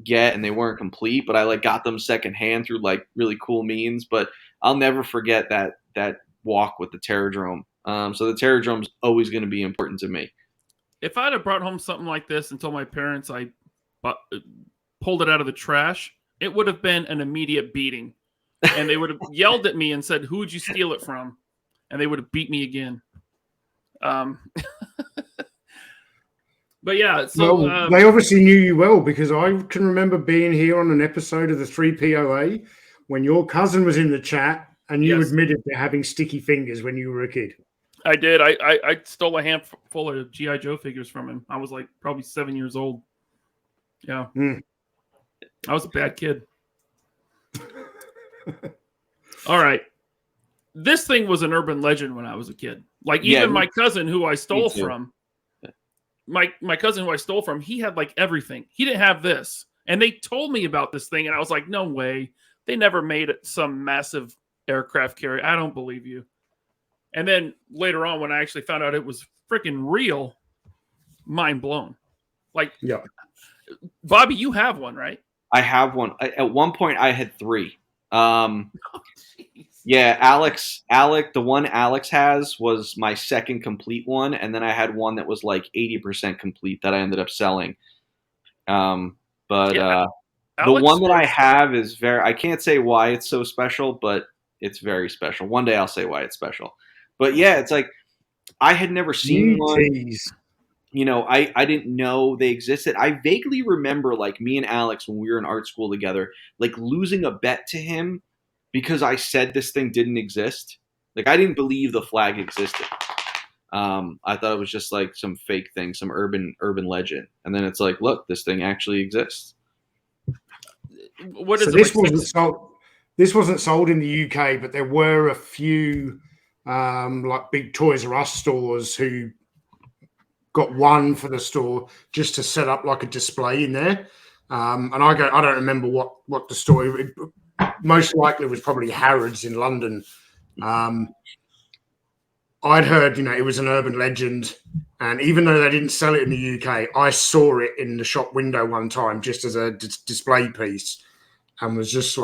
get, and they weren't complete, but I got them secondhand through really cool means. But I'll never forget that walk with the Terrordrome. So the Terrordrome's always going to be important to me. If I'd have brought home something like this and told my parents I pulled it out of the trash, it would have been an immediate beating, and they would have yelled at me and said, "Who would you steal it from?" And they would have beat me again. But yeah, so they obviously knew you well, because I can remember being here on an episode of the 3POA when your cousin was in the chat and you admitted to having sticky fingers when you were a kid. I did. I stole a handful of G.I. Joe figures from him. I was probably 7 years old. Yeah. I was a bad kid. All right. This thing was an urban legend when I was a kid. Even my cousin who I stole from, my cousin who I stole from, he had everything. He didn't have this. And they told me about this thing, and I was like, no way. They never made it some massive aircraft carrier. I don't believe you. And then later on, when I actually found out it was freaking real, mind blown. Bobby, you have one, right? I have one. At one point, I had 3. Yeah, Alec, the one Alex has was my second complete one, and then I had one that was 80% complete that I ended up selling. The one that I have is I can't say why it's so special, but it's very special. One day I'll say why it's special. But yeah, it's I had never seen one. I didn't know they existed. I vaguely remember me and Alex, when we were in art school together, losing a bet to him because I said this thing didn't exist. I didn't believe the Flagg existed. I thought it was just some fake thing, some urban legend. And then it's look, this thing actually exists. What is this wasn't sold? This wasn't sold in the UK, but there were a few big Toys R Us stores who got one for the store just to set up a display in there. And I don't remember what the store. Most likely was probably Harrods in London. I'd heard, it was an urban legend, and even though they didn't sell it in the UK, I saw it in the shop window one time just as a display piece, and was just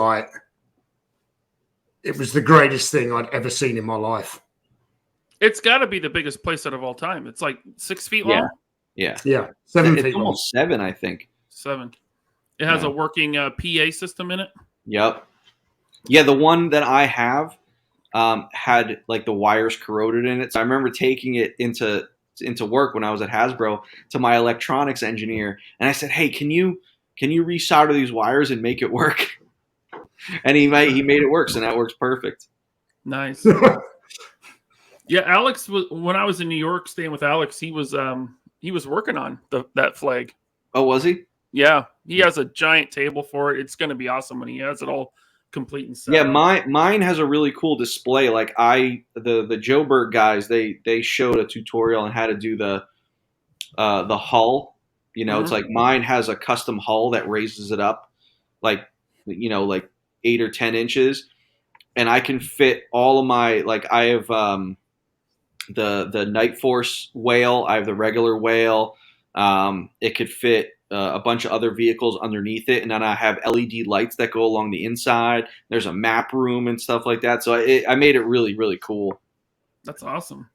it was the greatest thing I'd ever seen in my life. It's got to be the biggest playset of all time. It's like 6 feet Yeah. long. Yeah. Yeah, 7 It's feet long. almost 7, I think. 7. It has Yeah. a working PA system in it. Yep. Yeah, the one that I have had like the wires corroded in it. So I remember taking it into work when I was at Hasbro to my electronics engineer, and I said, "Hey, can you resolder these wires and make it work?" And he made it work, so now it works perfect. Nice. Yeah, Alex was when I was in New York staying with Alex. He was working on that flag. Oh, was he? Yeah, he has a giant table for it. It's going to be awesome when he has it all complete and set Yeah, up. mine has a really cool display. Like the Joe Berg guys, they showed a tutorial on how to do the hull. It's like mine has a custom hull that raises it up, like 8 or 10 inches, and I can fit all of my I have the Night Force whale, I have the regular whale. It could fit a bunch of other vehicles underneath it, and then I have LED lights that go along the inside. There's a map room and stuff like that. So I made it really, really cool. That's awesome.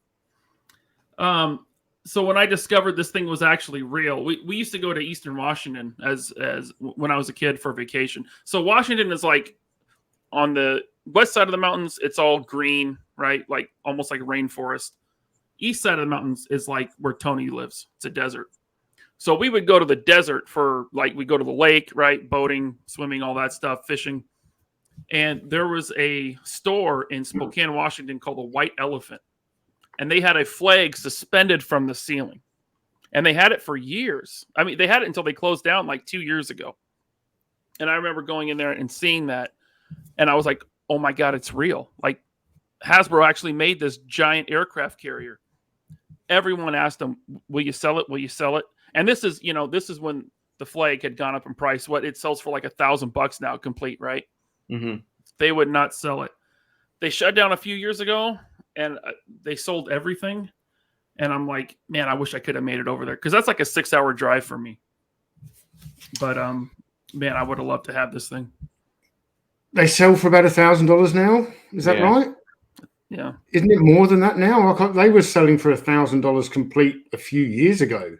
So when I discovered this thing was actually real, we used to go to Eastern Washington as when I was a kid for vacation. So Washington is like on the west side of the mountains, it's all green, right? Like almost like a rainforest. East side of the mountains is like where Tony lives. It's a desert. So we would go to the desert for we go to the lake, right? Boating, swimming, all that stuff, fishing. And there was a store in Spokane, Washington called the White Elephant. And they had a flag suspended from the ceiling. And they had it for years. I mean, they had it until they closed down like 2 years ago. And I remember going in there and seeing that. And I was like, oh my God, it's real. Like Hasbro actually made this giant aircraft carrier. Everyone asked them, will you sell it? Will you sell it? And this is when the flag had gone up in price. What it sells for like $1,000 now, complete, right? Mm-hmm. They would not sell it. They shut down a few years ago, and they sold everything. And I'm like, man, I wish I could have made it over there because that's like a 6-hour drive for me. But man, I would have loved to have this thing. They sell for about $1,000 now. Is that right? Yeah. Isn't it more than that now? They were selling for $1,000 complete a few years ago.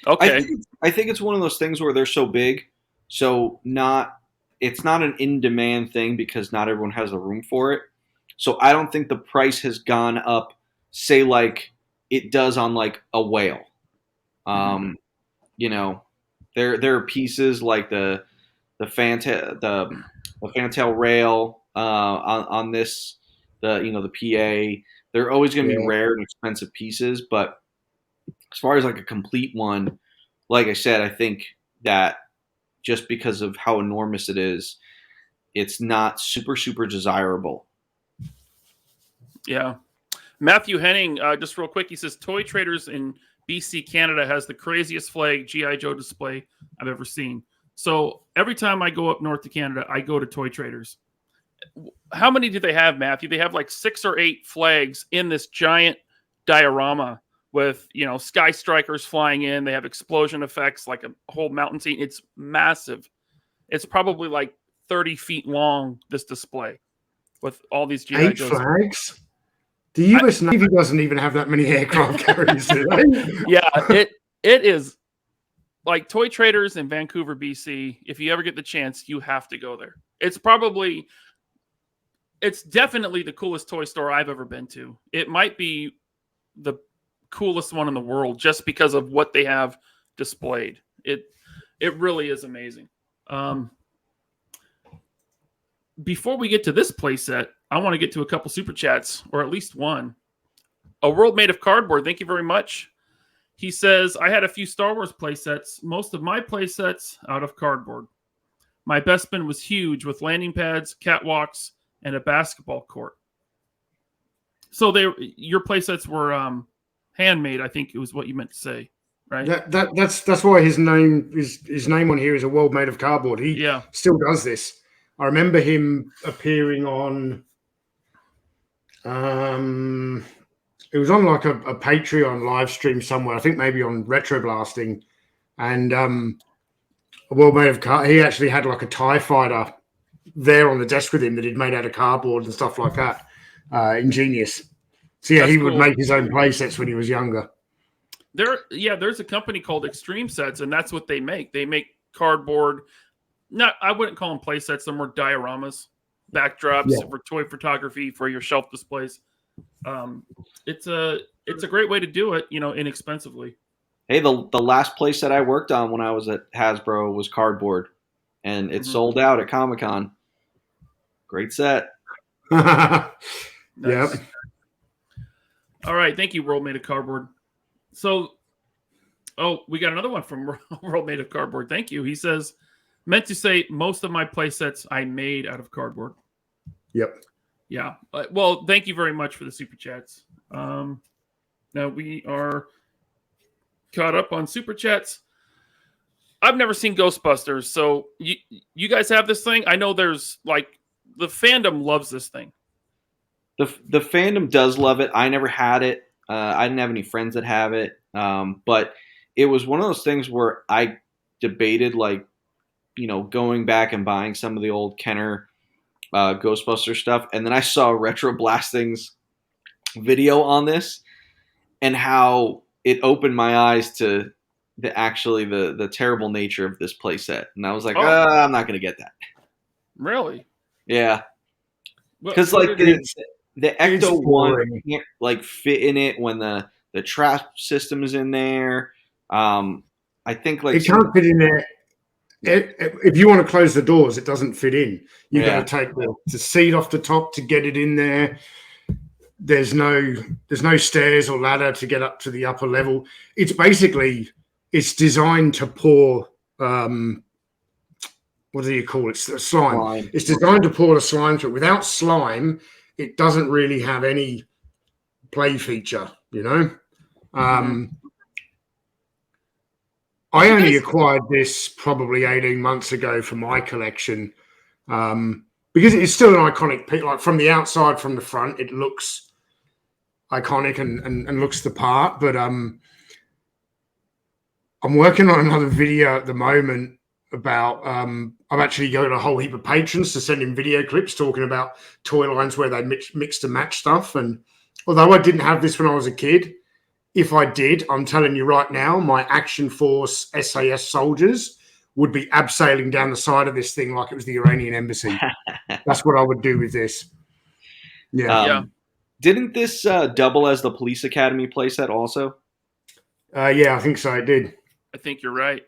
Okay. I think it's one of those things where they're so big, so it's not an in-demand thing because not everyone has the room for it. So I don't think the price has gone up, say like it does on like a whale. There are pieces like the fantail rail on this, the PA. They're always going to be rare and expensive pieces, but as far as like a complete one, like I said, I think that just because of how enormous it is, it's not super, super desirable. Yeah. Matthew Henning, just real quick, he says, Toy Traders in BC, Canada has the craziest flag G.I. Joe display I've ever seen. So every time I go up north to Canada, I go to Toy Traders. How many do they have, Matthew? They have like 6 or 8 flags in this giant diorama with, sky strikers flying in. They have explosion effects, like a whole mountain scene. It's massive. It's probably like 30 feet long, this display, with all these G.I. 8 flags? The U.S. Navy doesn't even have that many aircraft carriers, do they? Yeah, it is like Toy Traders in Vancouver, BC. If you ever get the chance, you have to go there. It's definitely the coolest toy store I've ever been to. It might be the coolest one in the world just because of what they have displayed. It really is amazing. Before we get to this playset, I want to get to a couple super chats, or at least one. A World Made of Cardboard, thank you very much. He says, I had a few Star Wars playsets. Most of my playsets out of cardboard. My best bin was huge with landing pads, catwalks, and a basketball court. So your playsets were handmade, I think it was what you meant to say, right? That's why his name on here is A World Made of Cardboard. He still does this. I remember him appearing on it was on like a Patreon live stream somewhere. I think maybe on Retro Blasting, and A World Made of Cardboard. He actually had like a TIE fighter there on the desk with him that he'd made out of cardboard and stuff like that. Ingenious. So yeah, That's he would cool. make his own play sets when he was younger. There's a company called Extreme Sets, and that's what they make. They make cardboard. I wouldn't call them play sets. They're more dioramas, backdrops for toy photography for your shelf displays. It's a great way to do it, inexpensively. Hey, the last play set I worked on when I was at Hasbro was cardboard, and it sold out at Comic-Con. Great set. Nice. Yep. All right, thank you, World Made of Cardboard. So, we got another one from World Made of Cardboard. Thank you. He says, meant to say most of my play sets I made out of cardboard. Yep. Yeah. Well, thank you very much for the super chats. Now we are caught up on super chats. I've never seen Ghostbusters, so you guys have this thing? I know there's the fandom loves this thing. The fandom does love it. I never had it. I didn't have any friends that have it. But it was one of those things where I debated, going back and buying some of the old Kenner Ghostbuster stuff. And then I saw Retro Blasting's video on this and how it opened my eyes to the terrible nature of this playset. And I was like, I'm not going to get that. Really? Yeah. Because the Ecto One can't fit in it when the trap system is in there. I think it can't fit in there. If you want to close the doors, it doesn't fit in. You've got to take the seat off the top to get it in there. There's no stairs or ladder to get up to the upper level. It's designed to pour. What do you call it? Slime. It's designed to pour the slime through. Without slime, it doesn't really have any play feature, I only acquired this probably 18 months ago for my collection because it's still an iconic piece. Like from the outside, from the front, it looks iconic and looks the part. But I'm working on another video at the moment about I've actually got a whole heap of patrons to send in video clips talking about toy lines where they mix and match stuff. And although I didn't have this when I was a kid, if I did, I'm telling you right now, my Action Force SAS soldiers would be abseiling down the side of this thing like it was the Iranian embassy. That's what I would do with this. Yeah. Didn't this double as the Police Academy playset also? Yeah, I think so. It did. I think you're right.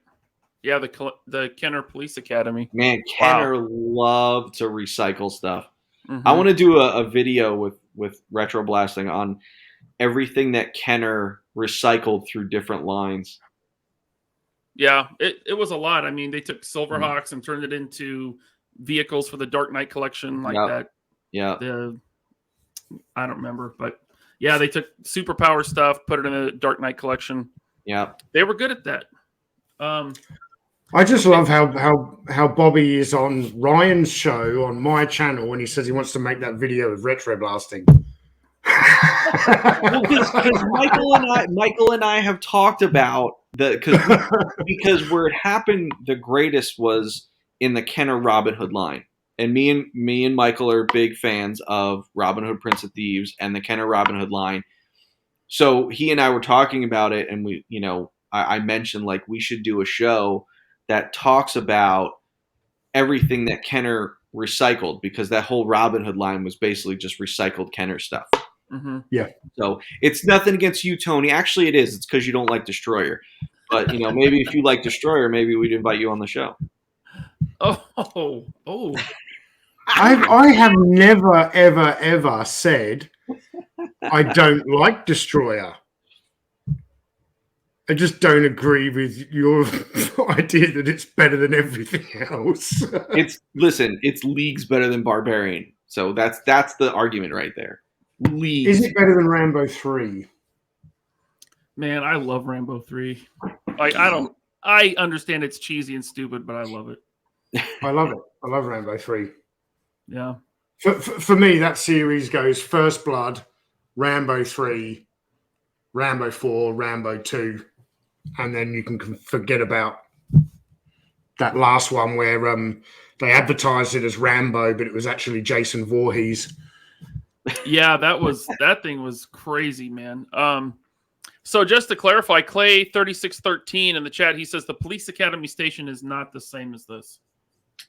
Yeah, the Kenner Police Academy. Man, Kenner loved to recycle stuff. I want to do a video with Retro Blasting on everything that Kenner recycled through different lines. Yeah, it was a lot. I mean, they took Silverhawks and turned it into vehicles for the Dark Knight collection that. Yeah. I don't remember, but yeah, they took superpower stuff, put it in the Dark Knight collection. Yeah. They were good at that. I just love how Bobby is on Ryan's show on my channel when he says he wants to make that video of Retro Blasting. Well, because Michael and I have talked about because where it happened the greatest was in the Kenner Robin Hood line, and me and Michael are big fans of Robin Hood Prince of Thieves and the Kenner Robin Hood line. So he and I were talking about it, and I mentioned we should do a show that talks about everything that Kenner recycled, because that whole Robin Hood line was basically just recycled Kenner stuff. Yeah. So it's nothing against you, Tony. Actually, it is. It's because you don't like Destroyer. But maybe if you like Destroyer, maybe we'd invite you on the show. Oh. I have never ever said I don't like Destroyer. I just don't agree with your idea that it's better than everything else. It's leagues better than Barbarian. So that's the argument right there. Is it better than Rambo 3? Man, I love Rambo 3. I understand it's cheesy and stupid, but I love it. I love it. I love Rambo 3. Yeah. For me, that series goes First Blood, Rambo 3, Rambo 4, Rambo 2, and then you can forget about that last one where they advertised it as Rambo, but it was actually Jason Voorhees. Yeah, that thing was crazy, man. So just to clarify, Clay 3613 in the chat, he says the Police Academy station is not the same as this.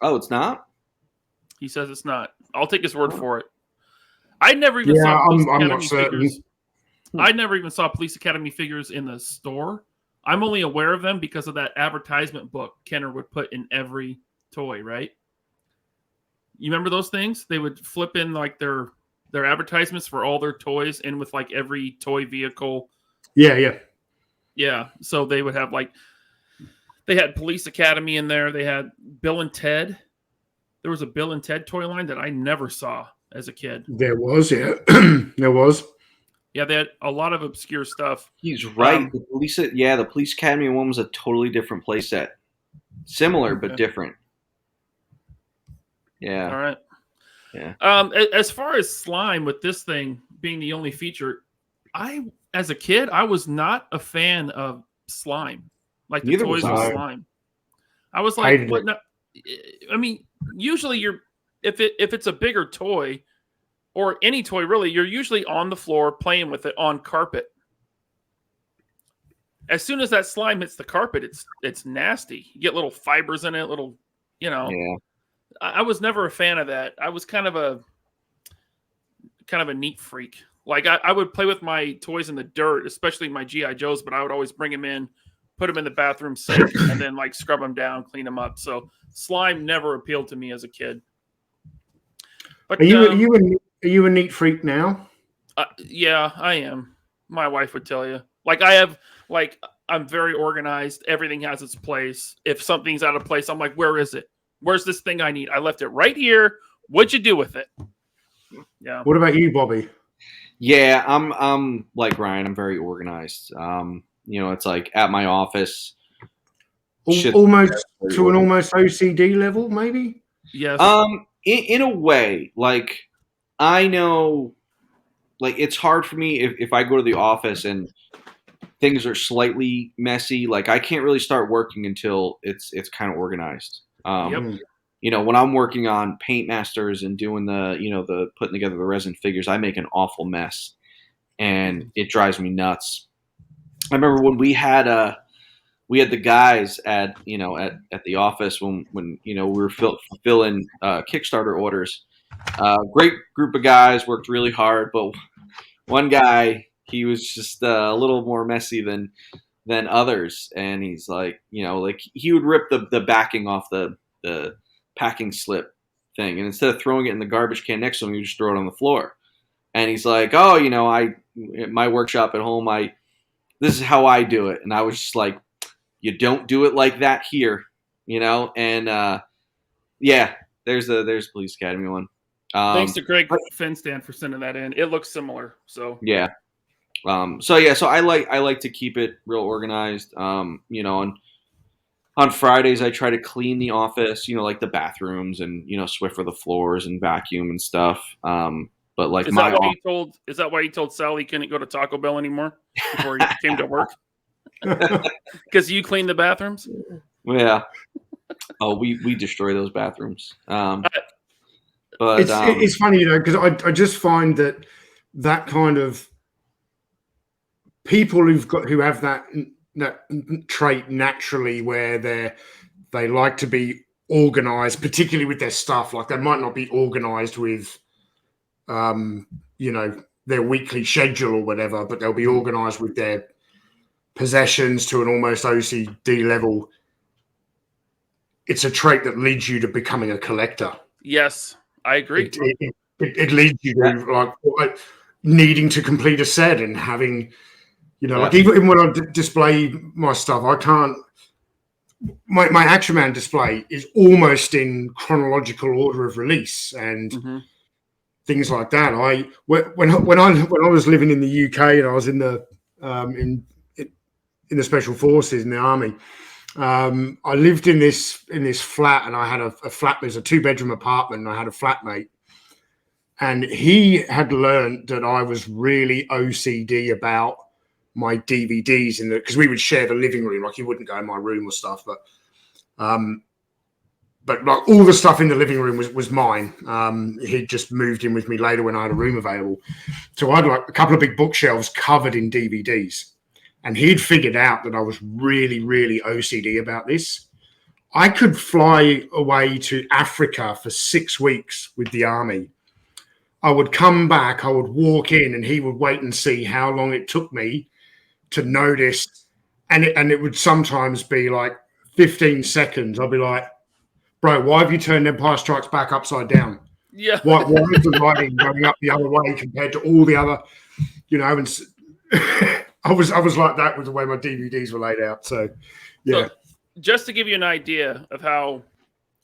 Oh, it's not? He says it's not. I'll take his word for it. I never even saw Yeah, Police I'm not Academy certain. figures. I never even saw Police Academy figures in the store. I'm only aware of them because of that advertisement book Kenner would put in every toy, right? You remember those things? They would flip in like their advertisements for all their toys in with like every toy vehicle. Yeah. So they would have like, they had Police Academy in there. They had Bill and Ted. There was a Bill and Ted toy line that I never saw as a kid. There was, yeah. There was. Yeah, they had a lot of obscure stuff. He's right. The Police Academy one was a totally different playset. Similar, but different. Yeah. All right. Yeah. As far as slime, with this thing being the only feature, as a kid, I was not a fan of slime. Like the toys with slime. I was like, what? No, I mean, usually if it's a bigger toy or any toy really, you're usually on the floor playing with it on carpet. As soon as that slime hits the carpet, it's nasty. You get little fibers in it, little, Yeah. I was never a fan of that. I was kind of a neat freak. Like I would play with my toys in the dirt, especially my G.I. Joes, but I would always bring them in, put them in the bathroom sink, and then like scrub them down, clean them up. So slime never appealed to me as a kid. But Are you a neat freak now? Yeah, I am. My wife would tell you. I'm very organized. Everything has its place. If something's out of place, I'm like, where is it? Where's this thing I need? I left it right here. What'd you do with it? Yeah. What about you, Bobby? Yeah, I'm like Ryan. I'm very organized. It's like at my office. Almost to an almost OCD level, maybe? Yes. In a way, like I know, like it's hard for me if I go to the office and things are slightly messy. Like I can't really start working until it's kind of organized. Yep. When I'm working on Paint Masters and doing the putting together the resin figures, I make an awful mess, and it drives me nuts. I remember when we had the guys at the office when we were fulfilling Kickstarter orders. Great group of guys, worked really hard, but one guy, he was just a little more messy than others, and he's like, like he would rip the backing off the packing slip thing, and instead of throwing it in the garbage can next to him, he would just throw it on the floor. And he's like, oh, my workshop at home, this is how I do it. And I was just like, you don't do it like that here, and there's Police Academy one. Thanks to Greg Finstand for sending that in. It looks similar. So yeah. So I like to keep it real organized. On Fridays I try to clean the office, like the bathrooms and Swiffer the floors and vacuum and stuff. But like is that why you told Sally he couldn't go to Taco Bell anymore before he came to work? Because you clean the bathrooms? Yeah. Oh, we destroy those bathrooms. But it's funny, because I just find that kind of people who have that trait naturally, where they like to be organized, particularly with their stuff. Like they might not be organized with their weekly schedule or whatever, but they'll be organized with their possessions to an almost OCD level. It's a trait that leads you to becoming a collector. Yes, I agree. It leads you to like needing to complete a set and having, like even when I display my stuff, I can't. My Action Man display is almost in chronological order of release and things like that. When I was living in the UK and I was in the in the Special Forces in the Army, I lived in this flat, and I had a flat. There's a 2-bedroom apartment, and I had a flatmate, and he had learned that I was really OCD about my DVDs because we would share the living room. Like he wouldn't go in my room or stuff, but but like all the stuff in the living room was mine. He'd just moved in with me later when I had a room available. So I had like a couple of big bookshelves covered in DVDs. And he'd figured out that I was really, really OCD about this. I could fly away to Africa for 6 weeks with the army. I would come back, I would walk in, and he would wait and see how long it took me to notice. And it would sometimes be like 15 seconds. I'd be like, bro, why have you turned Empire Strikes Back upside down? Yeah. Why is the writing going up the other way compared to all the other, you know? And I was like that with the way my DVDs were laid out. So, yeah. So, just to give you an idea of how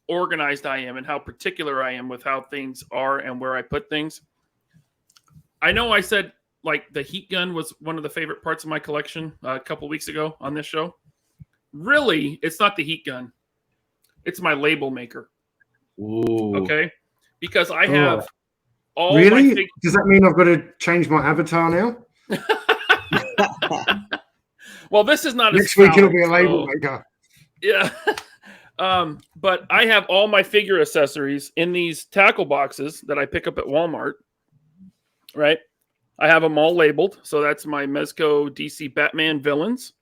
organized I am and how particular I am with how things are and where I put things. I know I said like the heat gun was one of the favorite parts of my collection a couple weeks ago on this show. Really, it's not the heat gun. It's my label maker. Ooh. Okay? Because I have all really? Does that mean I've got to change my avatar now? Well, this is not next week. It'll be a label maker. Yeah. But I have all my figure accessories in these tackle boxes that I pick up at Walmart. Right? I have them all labeled. So that's my Mezco DC Batman villains.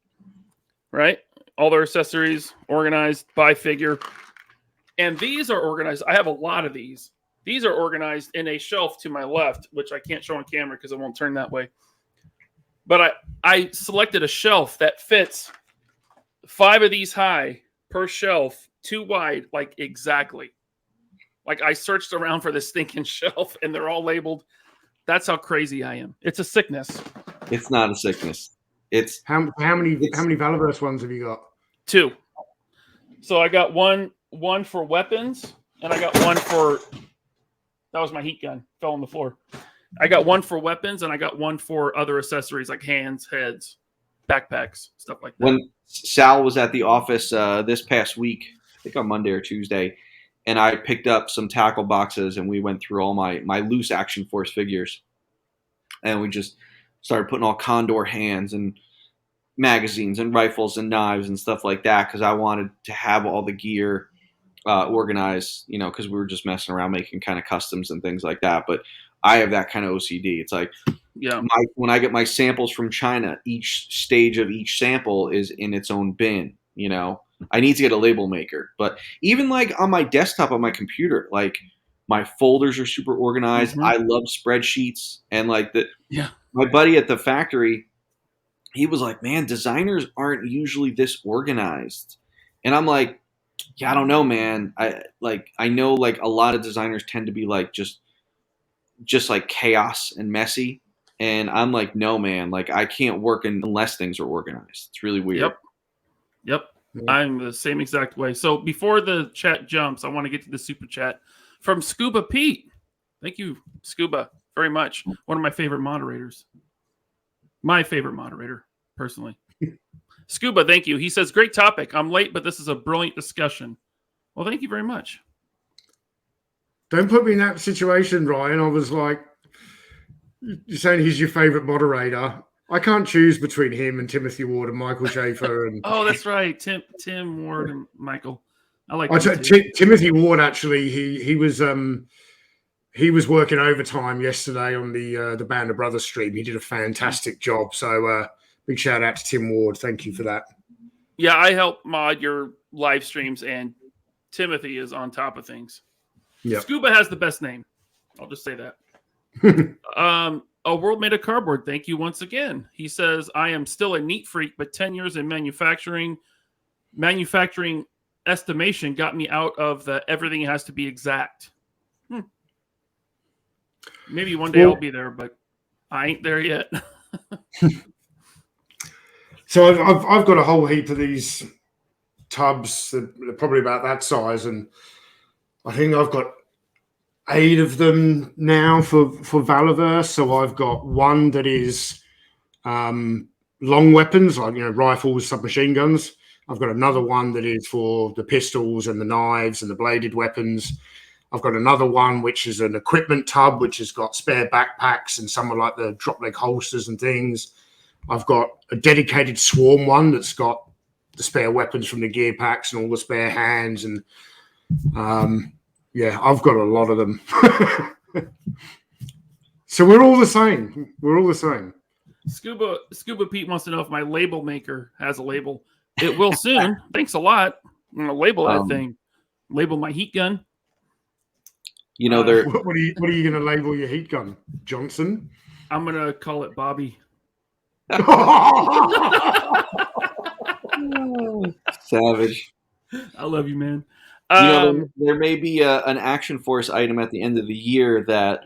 Right? All their accessories organized by figure. And these are organized. I have a lot of these. These are organized in a shelf to my left, which I can't show on camera because it won't turn that way. But I selected a shelf that fits 5 of these high per shelf, 2 wide, like exactly. Like I searched around for this stinking shelf and they're all labeled. That's how crazy I am. It's a sickness. It's not a sickness. It's how many Valaverse ones have you got? 2. So I got one for weapons, and I got one for that was my heat gun. Fell on the floor. I got one for weapons, and I got one for other accessories like hands, heads, backpacks, stuff like that. When Sal was at the office this past week, I think on Monday or Tuesday, and I picked up some tackle boxes, and we went through all my loose Action Force figures, and we just started putting all Condor hands and magazines and rifles and knives and stuff like that because I wanted to have all the gear organized, you know, because we were just messing around making kind of customs and things like that. But I have that kind of OCD. It's like, yeah, when I get my samples from China, each stage of each sample is in its own bin. You know, I need to get a label maker. But even like on my desktop on my computer, like my folders are super organized. Mm-hmm. I love spreadsheets and like yeah. My buddy at the factory, he was like, man, designers aren't usually this organized. And I'm like, yeah, I don't know, man. I know like a lot of designers tend to be like just like chaos and messy. And I'm like, no, man, like I can't work unless things are organized. It's really weird. Yep. I'm the same exact way. So before the chat jumps, I want to get to the super chat from Scuba Pete. Thank you, Scuba, very much. One of my favorite moderators. My favorite moderator, personally. Scuba, thank you. He says, great topic. I'm late, but this is a brilliant discussion. Well, thank you very much. Don't put me in that situation, Ryan. I was like, you're saying he's your favorite moderator. I can't choose between him and Timothy Ward and Michael Schaefer. And oh, that's right. Tim Ward and Michael. I like Timothy Ward, actually, he was working overtime yesterday on the Band of Brothers stream. He did a fantastic job. So big shout out to Tim Ward. Thank you for that. Yeah, I help mod your live streams, and Timothy is on top of things. Yep. Scuba has the best name. I'll just say that. A World Made of Cardboard. Thank you once again. He says, I am still a neat freak, but 10 years in manufacturing estimation got me out of the everything has to be exact. Maybe one day I'll be there, but I ain't there yet. So I've got a whole heap of these tubs that are probably about that size, and I think I've got 8 of them now for Valaverse. So I've got one that is long weapons, like rifles, submachine guns. I've got another one that is for the pistols and the knives and the bladed weapons. I've got another one which is an equipment tub, which has got spare backpacks and some of like the drop leg holsters and things. I've got a dedicated swarm one that's got the spare weapons from the gear packs and all the spare hands. And Yeah, I've got a lot of them. So we're all the same. We're all the same. Scuba Pete wants to know if my label maker has a label. It will soon. Thanks a lot. I'm gonna label that thing. Label my heat gun. You know, they're What are you going to label your heat gun, Johnson? I'm gonna call it Bobby. savage. I love you, man. You know, there may be an Action Force item at the end of the year that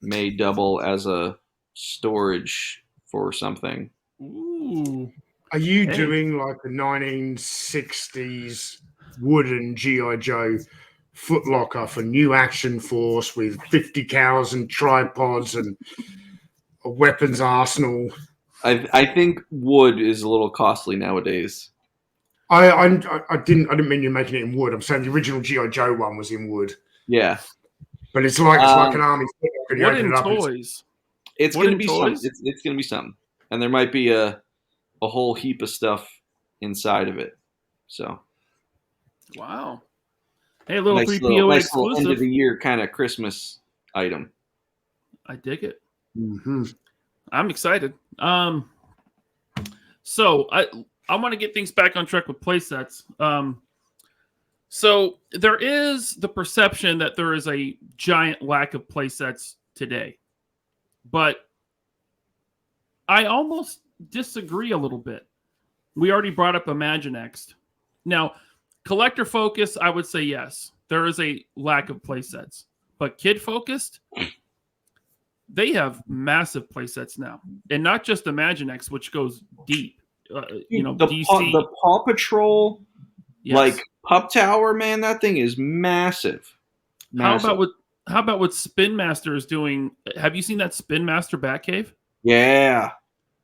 may double as a storage for something. Ooh. Are you doing like the 1960s wooden G.I. Joe footlocker for new Action Force with 50 cows and tripods and a weapons arsenal? I think wood is a little costly nowadays. I didn't mean you're making it in wood. I'm saying the original G.I. Joe one was in wood. Yeah. But it's like an army. What in toys? It's going to be something. It's going to be something. And there might be a whole heap of stuff inside of it. So. Wow. Hey, a little nice 3PO nice exclusive. Little end of the year kind of Christmas item. I dig it. Mm-hmm. I'm excited. So I want to get things back on track with playsets. So there is the perception that there is a giant lack of playsets today, but I almost disagree a little bit. We already brought up Imaginext. Now, collector focus, I would say yes. There is a lack of playsets, but kid focused, they have massive playsets now, and not just Imaginext, which goes deep. DC, the Paw Patrol, yes. like Pup Tower, man, that thing is massive. How about what Spin Master is doing? Have you seen that Spin Master Batcave? Yeah.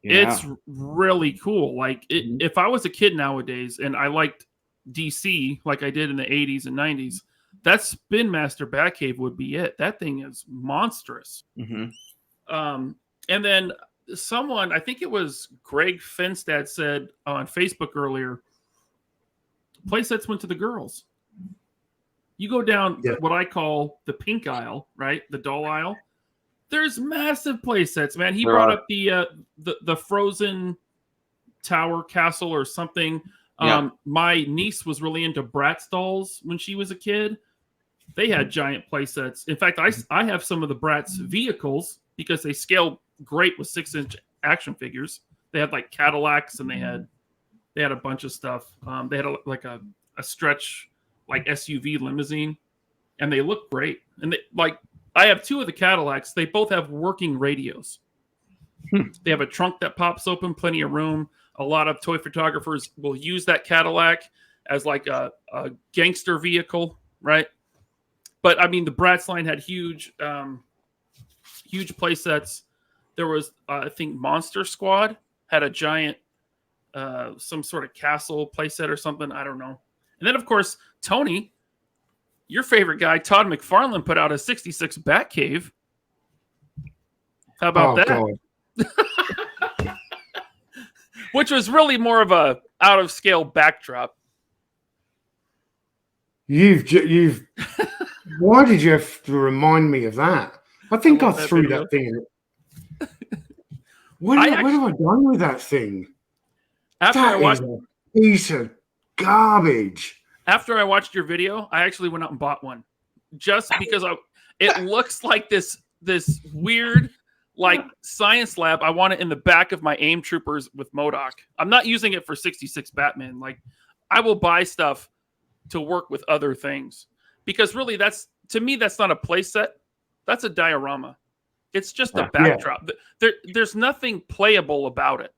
It's really cool. Like if I was a kid nowadays and I liked DC like I did in the 80s and 90s, that Spin Master Batcave would be it. That thing is monstrous. Mm-hmm. And then someone, I think it was Greg Finstad, said on Facebook earlier, playsets went to the girls. You go down what I call the pink aisle, right? The doll aisle. There's massive playsets, man. He brought up the Frozen Tower Castle or something. Yeah. My niece was really into Bratz dolls when she was a kid. They had giant playsets. In fact, I have some of the Bratz vehicles because they scale great with 6-inch action figures. They had like Cadillacs and they had a bunch of stuff. They had a stretch like SUV limousine, and they look great. And I have 2 of the Cadillacs. They both have working radios. They have a trunk that pops open, plenty of room. A lot of toy photographers will use that Cadillac as like a gangster vehicle, right? But I mean, the Bratz line had huge playsets. There was, I think, Monster Squad had a giant, some sort of castle playset or something. I don't know. And then, of course, Tony, your favorite guy, Todd McFarlane, put out a 66 Batcave. How about that? Which was really more of a out of scale backdrop. You've. Why did you have to remind me of that? I think I threw that thing in. What have I done with that thing? That is a piece of garbage. After I watched your video, I actually went out and bought one, just because it looks like this weird like science lab. I want it in the back of my AIM troopers with MODOK. I'm not using it for 66 Batman. Like, I will buy stuff to work with other things, because really to me that's not a playset. That's a diorama. It's just a backdrop. Yeah. There's nothing playable about it,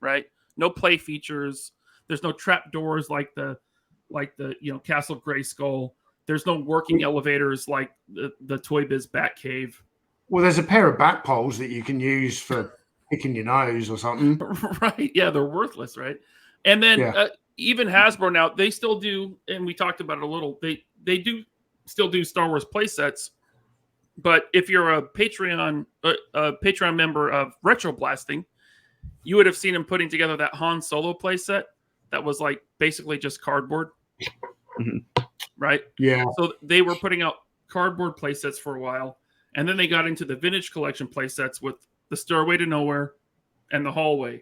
right? No play features. There's no trap doors like the Castle Grayskull. There's no working elevators like the Toy Biz Batcave. Well, there's a pair of bat poles that you can use for picking your nose or something. Right? Yeah, they're worthless, right? And then even Hasbro now, they still do, and we talked about it a little. They do still do Star Wars playsets, but if you're a Patreon member of Retro Blasting, you would have seen him putting together that Han Solo playset that was like basically just cardboard. Mm-hmm. right? Yeah. So they were putting out cardboard play sets for a while, and then they got into the vintage collection play sets with the Stairway to Nowhere and the Hallway,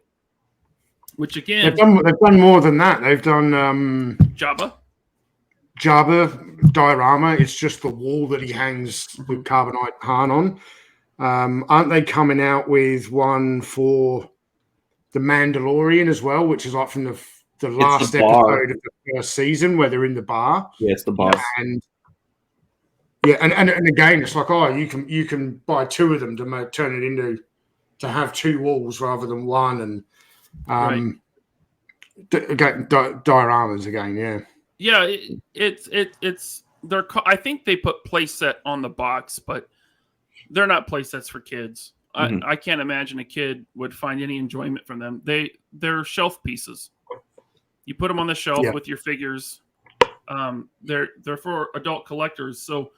which again, they've done more than that. They've done Jabba. Diorama. It's just the wall that he hangs the carbonite Han on. Aren't they coming out with one for the Mandalorian as well, which is like from the last episode of the first season where they're in the bar? Yeah, it's the bar. And and again, it's like, oh, you can buy two of them to turn it into to have two walls rather than one, and dioramas again, yeah. Yeah, it's I think they put playset on the box, but they're not playsets for kids. I can't imagine a kid would find any enjoyment from them. They're shelf pieces. You put them on the shelf with your figures. They're for adult collectors. So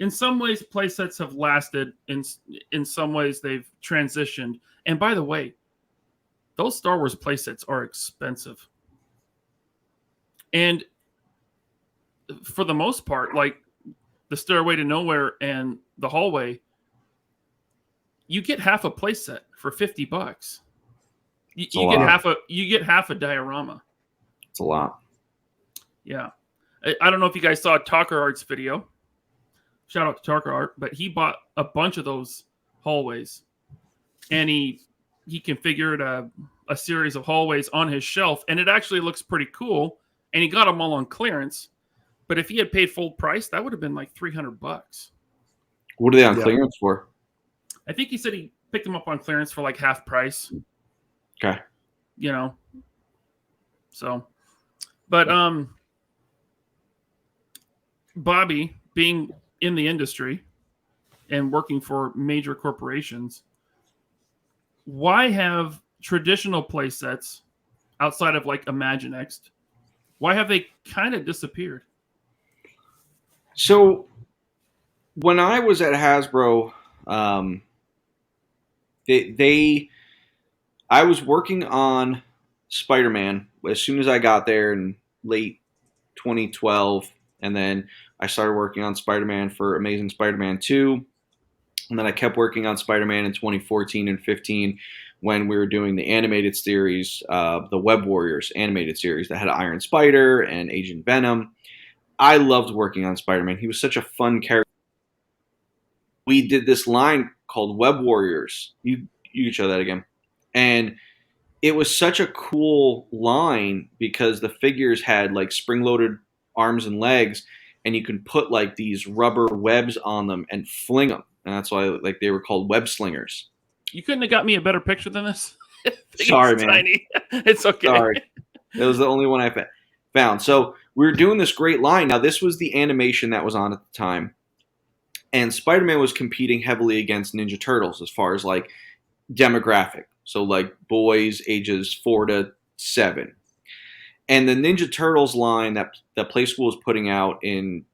in some ways, playsets have lasted. In some ways, they've transitioned. And by the way, those Star Wars playsets are expensive. And for the most part, like the Stairway to Nowhere and the Hallway, you get half a playset for $50. You get half a diorama. It's a lot. Yeah. I don't know if you guys saw Talker Art's video. Shout out to Talker Art, but he bought a bunch of those hallways, and he configured a series of hallways on his shelf, and it actually looks pretty cool. And he got them all on clearance. But if he had paid full price, that would have been like $300. What are they on clearance for? I think he said he picked them up on clearance for like half price. Okay. You know. So, but Bobby, being in the industry and working for major corporations, why have traditional play sets outside of like Imaginext, why have they kind of disappeared? So when I was at Hasbro, I was working on Spider-Man as soon as I got there in late 2012, and then I started working on Spider-Man for Amazing Spider-Man 2, and then I kept working on Spider-Man in 2014 and 15 when we were doing the animated series, the Web Warriors animated series that had Iron Spider and Agent Venom. I loved working on Spider-Man. He was such a fun character. We did this line called Web Warriors. You could show that again. And it was such a cool line because the figures had like spring-loaded arms and legs, and you can put like these rubber webs on them and fling them. And that's why like they were called web slingers. You couldn't have got me a better picture than this. Sorry, man. Tiny. It's okay. Sorry. It was the only one I found. So we were doing this great line. Now, this was the animation that was on at the time. And Spider-Man was competing heavily against Ninja Turtles as far as like demographic. So like boys ages 4 to 7. And the Ninja Turtles line that Playskool was putting out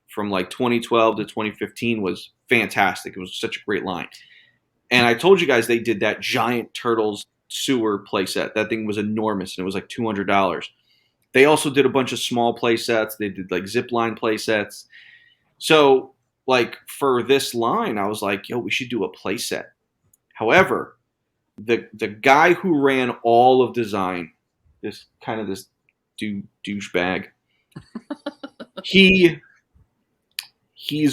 from like 2012 to 2015 was fantastic. It was such a great line. And I told you guys they did that giant Turtles sewer playset. That thing was enormous, and it was like $200. They also did a bunch of small playsets. They did like zipline playsets. So like for this line, I was like, yo, we should do a playset. However, the guy who ran all of design, this douchebag, he's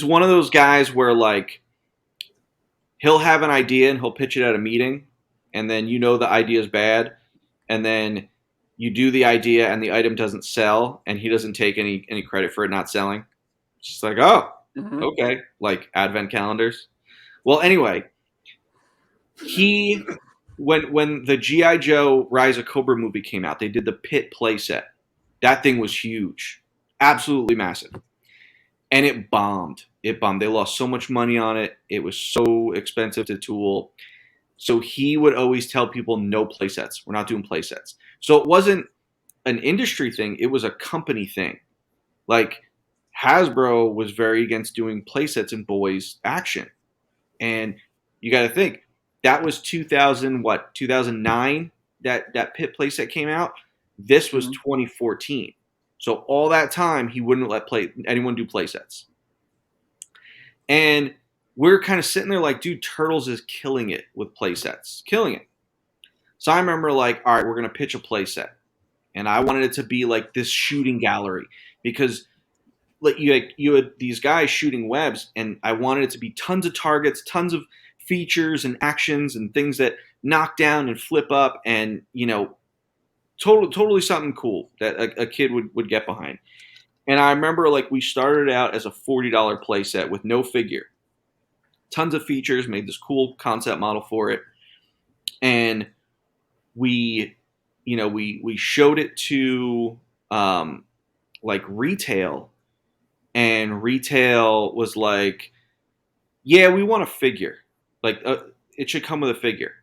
one of those guys where like he'll have an idea and he'll pitch it at a meeting, and then the idea is bad, and then you do the idea and the item doesn't sell, and he doesn't take any credit for it not selling. It's just like, oh, okay, like advent calendars. Well, anyway, when the G.I. Joe Rise of Cobra movie came out, they did the pit playset. That thing was huge, absolutely massive. And it bombed. It bombed. They lost so much money on it. It was so expensive to tool. So he would always tell people, no playsets. We're not doing playsets. So it wasn't an industry thing. It was a company thing. Like Hasbro was very against doing playsets in boys action. And you got to think, that was 2009 that pit playset came out. This was 2014. So all that time, he wouldn't let anyone do play sets. And we're kind of sitting there like, dude, Turtles is killing it with play sets. Killing it. So I remember like, all right, we're going to pitch a play set. And I wanted it to be like this shooting gallery because like you had these guys shooting webs, and I wanted it to be tons of targets, tons of features and actions and things that knock down and flip up, and totally something cool that a kid would get behind. And I remember like we started out as a $40 play set with no figure, tons of features, made this cool concept model for it, and we showed it to like retail, and retail was like, yeah, we want a figure, like it should come with a figure.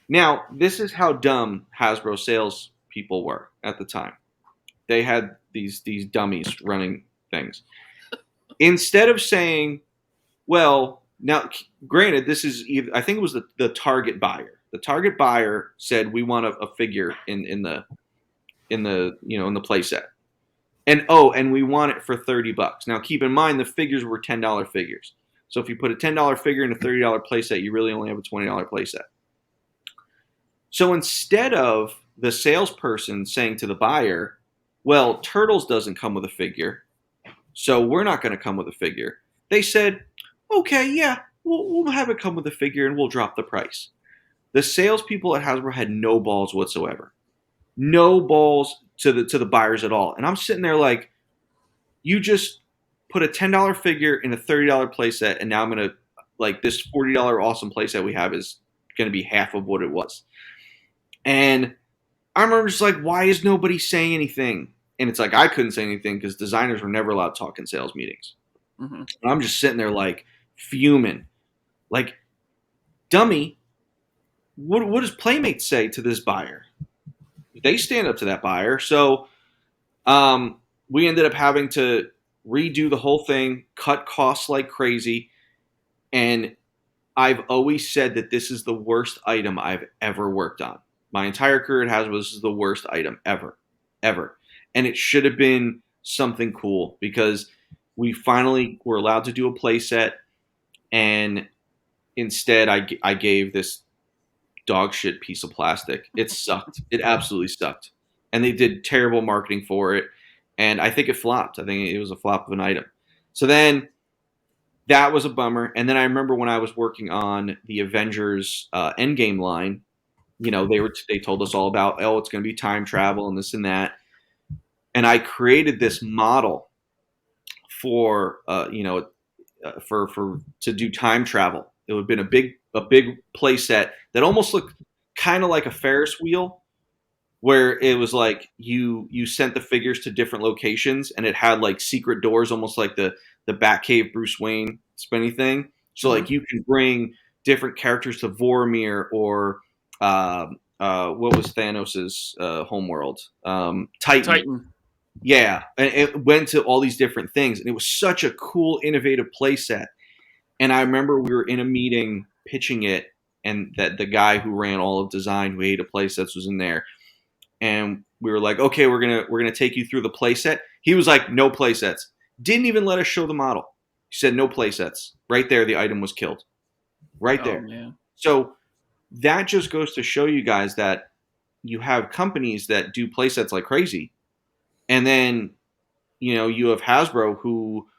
Now this is how dumb Hasbro sales people were at the time. They had these dummies running things. Instead of saying, well, now granted, this is either, I think it was the target buyer. The target buyer said we want a figure in the play set. And we want it for $30. Now keep in mind the figures were $10 figures. So if you put a $10 figure in a $30 play set, you really only have a $20 play set. So instead of the salesperson saying to the buyer, well, Turtles doesn't come with a figure, so we're not going to come with a figure, they said, okay, yeah, we'll have it come with a figure and we'll drop the price. The salespeople at Hasbro had no balls whatsoever. No balls to the buyers at all. And I'm sitting there like, you just put a $10 figure in a $30 playset, and now I'm going to, like, this $40 awesome playset we have is going to be half of what it was. And I remember just like, why is nobody saying anything? And it's like, I couldn't say anything because designers were never allowed to talk in sales meetings. Mm-hmm. And I'm just sitting there like fuming. Like, dummy, what does Playmate say to this buyer? They stand up to that buyer. So we ended up having to redo the whole thing, cut costs like crazy. And I've always said that this is the worst item I've ever worked on. My entire career at Hasbro, this is the worst item ever. And it should have been something cool because we finally were allowed to do a play set. And instead, I gave this dog shit piece of plastic. It sucked. It absolutely sucked. And they did terrible marketing for it. And I think it flopped. I think it was a flop of an item. So then that was a bummer. And then I remember when I was working on the Avengers Endgame line, they told us all about, it's going to be time travel and this and that. And I created this model for to do time travel. It would have been a big play set that almost looked kind of like a Ferris wheel, where it was like you sent the figures to different locations, and it had like secret doors, almost like the Batcave Bruce Wayne spinny thing. So like you can bring different characters to Vormir or what was Thanos's homeworld? Titan. Yeah, and it went to all these different things, and it was such a cool, innovative play set. And I remember we were in a meeting pitching it, and that the guy who ran all of design, who hated play sets, was in there. And we were like, okay, we're gonna take you through the play set. He was like, no play sets. Didn't even let us show the model. He said no play sets. Right there, the item was killed. Right there. Man. So that just goes to show you guys that you have companies that do play sets like crazy. And then, you have Hasbro who,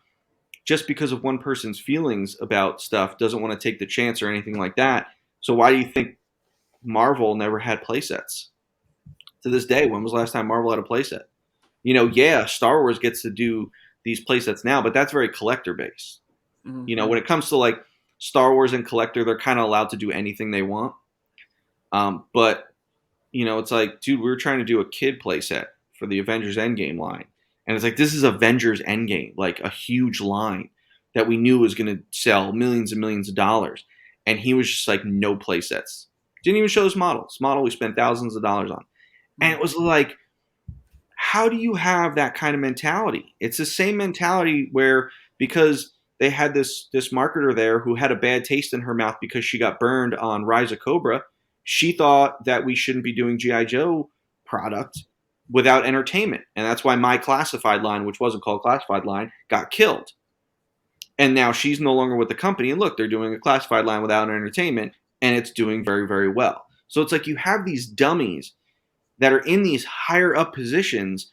just because of one person's feelings about stuff, doesn't want to take the chance or anything like that. So why do you think Marvel never had play sets? To this day, when was the last time Marvel had a play set? Star Wars gets to do these play sets now, but that's very collector based. Mm-hmm. When it comes to like Star Wars and collector, they're kind of allowed to do anything they want. But it's like, dude, we were trying to do a kid play set for the Avengers Endgame line. And it's like, this is Avengers Endgame, like a huge line that we knew was going to sell millions and millions of dollars. And he was just like, no play sets. Didn't even show this model. This model we spent thousands of dollars on. And it was like, how do you have that kind of mentality? It's the same mentality where, because they had this marketer there who had a bad taste in her mouth because she got burned on Rise of Cobra, she thought that we shouldn't be doing G.I. Joe product without entertainment. And that's why my classified line, which wasn't called classified line, got killed. And now she's no longer with the company. And look, they're doing a classified line without entertainment, and it's doing very, very well. So it's like you have these dummies that are in these higher up positions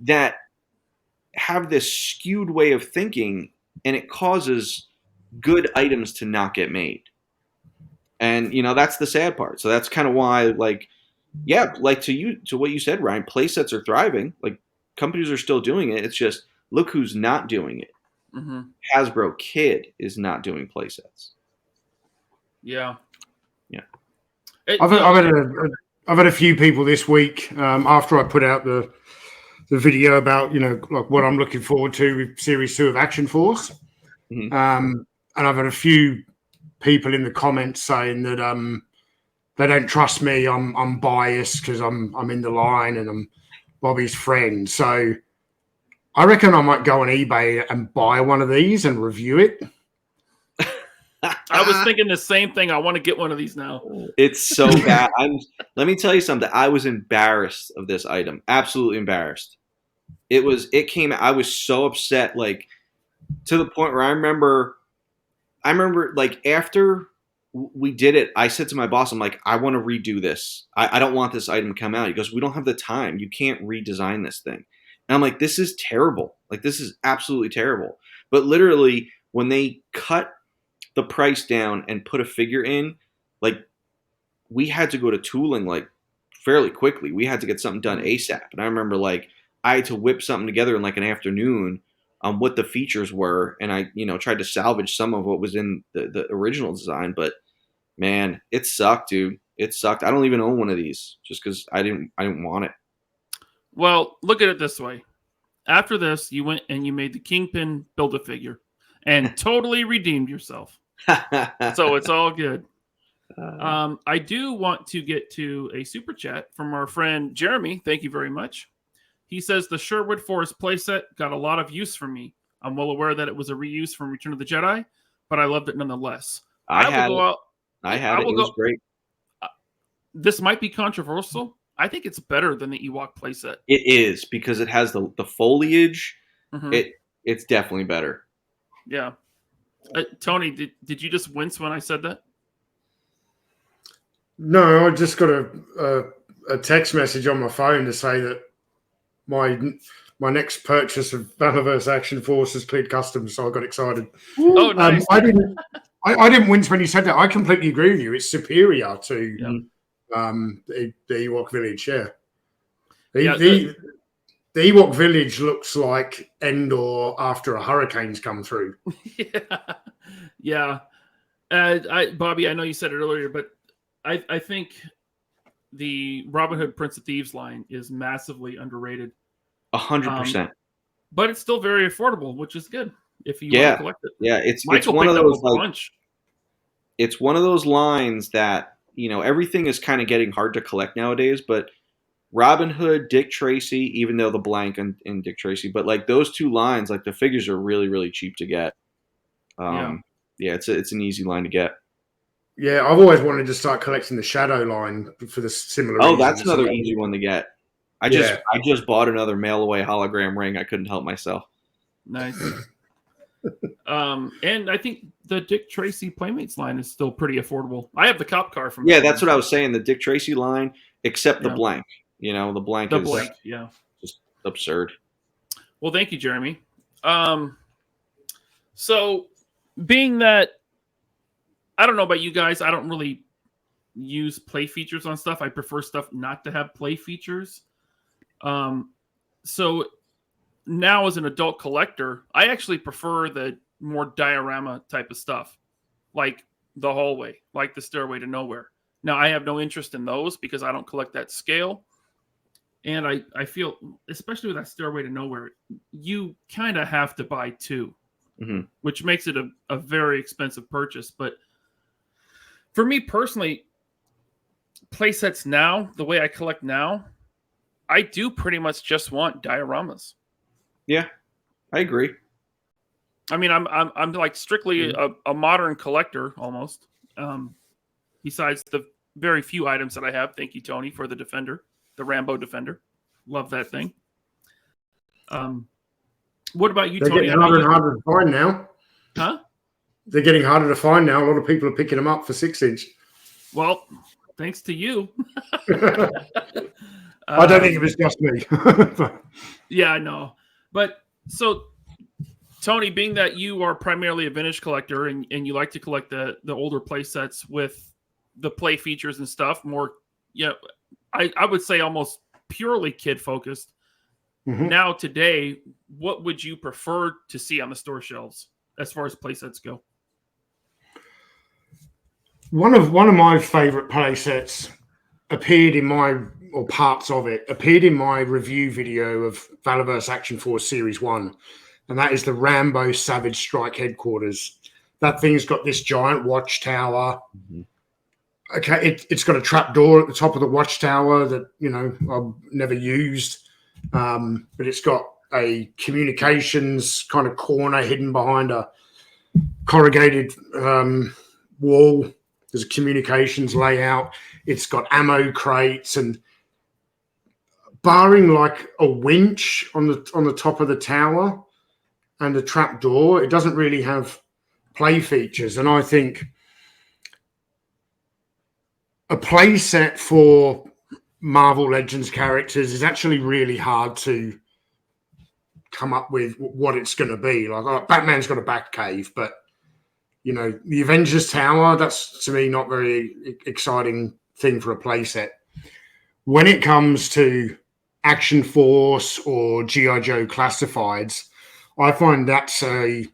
that have this skewed way of thinking, and it causes good items to not get made. And, that's the sad part. So that's kind of why, like to what you said, Ryan, playsets are thriving. Like, companies are still doing it. It's just, look who's not doing it. Mm-hmm. Hasbro Kid is not doing playsets. Yeah. I've had a few people this week after I put out the video about like what I'm looking forward to with Series 2 of Action Force, Mm-hmm. And I've had a few people in the comments saying that they don't trust me. I'm biased because I'm in the line and I'm Bobby's friend. So I reckon I might go on eBay and buy one of these and review it. I was thinking the same thing. I want to get one of these now. It's so bad. Let me tell you something. I was embarrassed of this item. Absolutely embarrassed. I was so upset, like, to the point where I remember like, after we did it, I said to my boss, I'm like, I want to redo this. I don't want this item to come out. He goes, we don't have the time. You can't redesign this thing. And I'm like, this is terrible. Like, this is absolutely terrible. But literally, when they cut the price down and put a figure in, like, we had to go to tooling, like, fairly quickly. We had to get something done ASAP. And I remember, like, I had to whip something together in, like, an afternoon on what the features were. And I, tried to salvage some of what was in the original design. But, man, it sucked, dude. It sucked. I don't even own one of these just because I didn't want it. Well, look at it this way. After this, you went and you made the Kingpin Build-A-Figure and totally redeemed yourself. So it's all good. I do want to get to a super chat from our friend Jeremy. Thank you very much. He says the Sherwood Forest playset got a lot of use from me. I'm well aware that it was a reuse from Return of the Jedi, but I loved it nonetheless. I had it. It was great. This might be controversial. I think it's better than the Ewok playset. It is, because it has the foliage. Mm-hmm. It's definitely better. Yeah. Tony, did you just wince when I said that? No, I just got a text message on my phone to say that my next purchase of Bannerverse Action Force has cleared customs, so I got excited. Oh, nice. I didn't wince when you said that. I completely agree with you. It's superior to the Ewok Village. Yeah, the Ewok Village looks like Endor after a hurricane's come through. Yeah. Bobby, I know you said it earlier, but I think the Robin Hood Prince of Thieves line is massively underrated. 100%. But it's still very affordable, which is good if you want to collect it. Yeah, it's Michael one of picked those up a bunch. It's one of those lines that, everything is kind of getting hard to collect nowadays, but Robin Hood, Dick Tracy, even though the blank in Dick Tracy, but like those two lines, like the figures are really, really cheap to get. Yeah, it's an easy line to get. Yeah, I've always wanted to start collecting the Shadow line for the similar reason. That's another easy one to get. I just bought another mail away hologram ring. I couldn't help myself. Nice. And I think the Dick Tracy Playmates line is still pretty affordable. I have the cop car from. Yeah, that's what I was saying. The Dick Tracy line, except the blank. The blank is just absurd. Well, thank you, Jeremy. So, being that I don't know about you guys, I don't really use play features on stuff. I prefer stuff not to have play features. So now as an adult collector, I actually prefer the more diorama type of stuff, like the hallway, like the Stairway to Nowhere. Now, I have no interest in those because I don't collect that scale. And I feel, especially with that Stairway to Nowhere, you kind of have to buy two, which makes it a very expensive purchase. But for me personally, playsets now, the way I collect now, I do pretty much just want dioramas. Yeah, I agree. I mean, I'm like strictly a modern collector almost. Besides the very few items that I have, thank you, Tony, for the Defender, the Rambo Defender. Love that thing. What about you, They're Tony? getting harder and harder to find now. Huh? They're getting harder to find now. A lot of people are picking them up for 6-inch. Well, thanks to you. I don't think it was just me. Yeah, I know. But so, Tony, being that you are primarily a vintage collector and you like to collect the older play sets with the play features and stuff, more, I would say almost purely kid focused. Mm-hmm. Now, today, what would you prefer to see on the store shelves as far as play sets go? One of my favorite play sets appeared in or parts of it appeared in my review video of Valorverse Action Force Series 1, and that is the Rambo Savage Strike Headquarters. That thing's got this giant watchtower. Mm-hmm. Okay, it's got a trapdoor at the top of the watchtower that, I've never used. But it's got a communications kind of corner hidden behind a corrugated wall. There's a communications layout. It's got ammo crates, and barring like a winch on the top of the tower and a trapdoor, it doesn't really have play features. And I think a play set for Marvel Legends characters is actually really hard to come up with what it's going to be. Like, Batman's got a Batcave, but the Avengers Tower, that's to me not very exciting thing for a playset. When it comes to Action Force or G.I. Joe Classifieds, I find that's the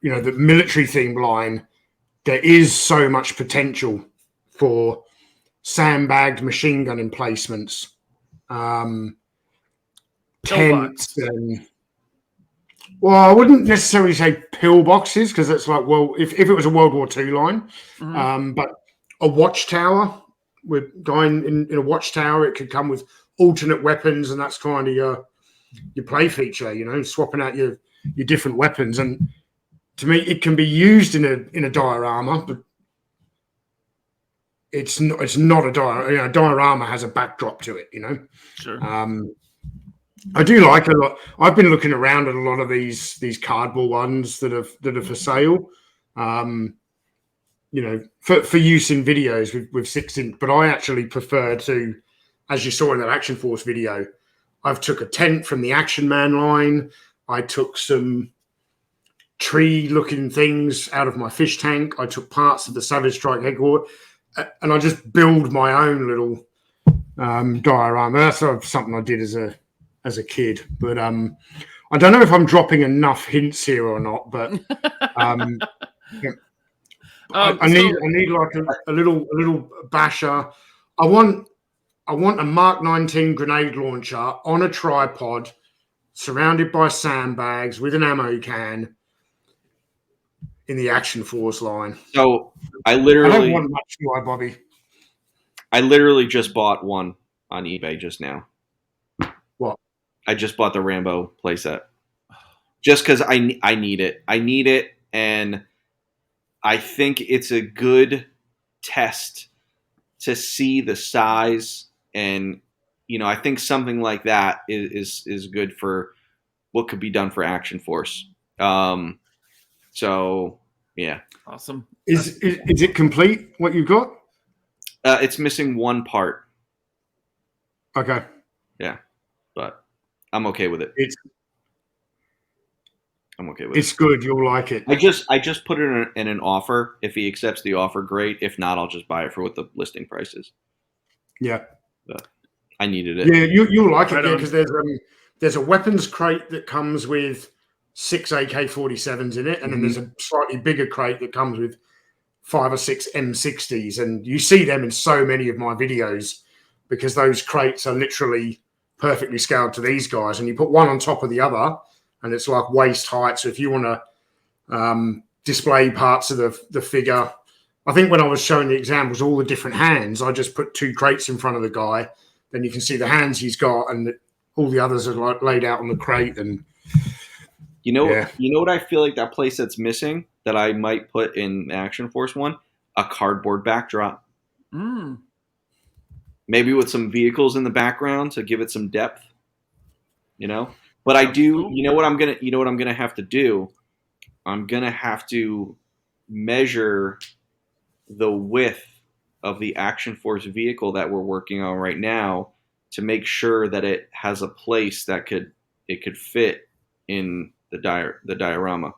military themed line. There is so much potential for sandbagged machine gun emplacements, tents, and I wouldn't necessarily say pillboxes, because it's like, well, if it was a World War II line, mm-hmm. But a watchtower, with going in a watchtower, it could come with alternate weapons, and that's kind of your play feature, swapping out your different weapons. And to me, it can be used in a diorama, but it's not a diorama. A diorama has a backdrop to it, Sure. I do like a lot. I've been looking around at a lot of these cardboard ones that are for sale, for use in videos with 6-inch. But I actually prefer to, as you saw in that Action Force video, I've took a tent from the Action Man line. I took some tree-looking things out of my fish tank. I took parts of the Savage Strike headquarters, and I just build my own little diorama. That's something I did as a kid, but I don't know if I'm dropping enough hints here or not. But I need like a little basher. I want a Mark 19 grenade launcher on a tripod, surrounded by sandbags with an ammo can, in the Action Force line. So I don't want much, do I, Bobby? I literally just bought one on eBay just now. What? I just bought the Rambo playset. Just because I need it. I need it, and I think it's a good test to see the size, and I think something like that is good for what could be done for Action Force. So yeah, awesome. Is it complete? What you've got? It's missing one part. Okay. Yeah, but I'm okay with it. I'm okay with it. It's good. You'll like it. I just put it in an offer. If he accepts the offer, great. If not, I'll just buy it for what the listing price is. Yeah. But I needed it. Yeah, you'll like it because there's a weapons crate that comes with 6 AK-47s in it, and then there's a slightly bigger crate that comes with 5 or 6 M60s, and you see them in so many of my videos because those crates are literally perfectly scaled to these guys, and you put one on top of the other, and it's like waist height. So if you want to display parts of the figure, I think when I was showing the examples, all the different hands, I just put 2 crates in front of the guy, then you can see the hands he's got, and all the others are like laid out on the crate. And you know what I feel like that playset's missing that I might put in Action Force one? A cardboard backdrop. maybe with some vehicles in the background to give it some depth. But I do. You know what I'm gonna have to do. I'm gonna have to measure the width of the Action Force vehicle that we're working on right now to make sure that it has a place that could fit in the diorama.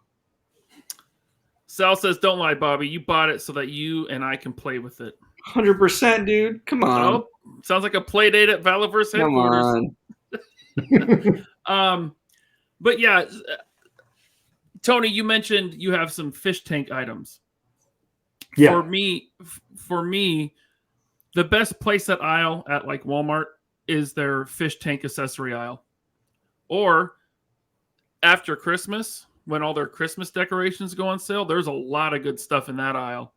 Sal says, "Don't lie, Bobby. You bought it so that you and I can play with it." 100%, dude. Come on. Oh, sounds like a play date at Valiverse headquarters. Come on. But yeah, Tony, you mentioned you have some fish tank items. Yeah. For me, the best playset aisle at like Walmart is their fish tank accessory aisle. Or after Christmas, when all their Christmas decorations go on sale, there's a lot of good stuff in that aisle.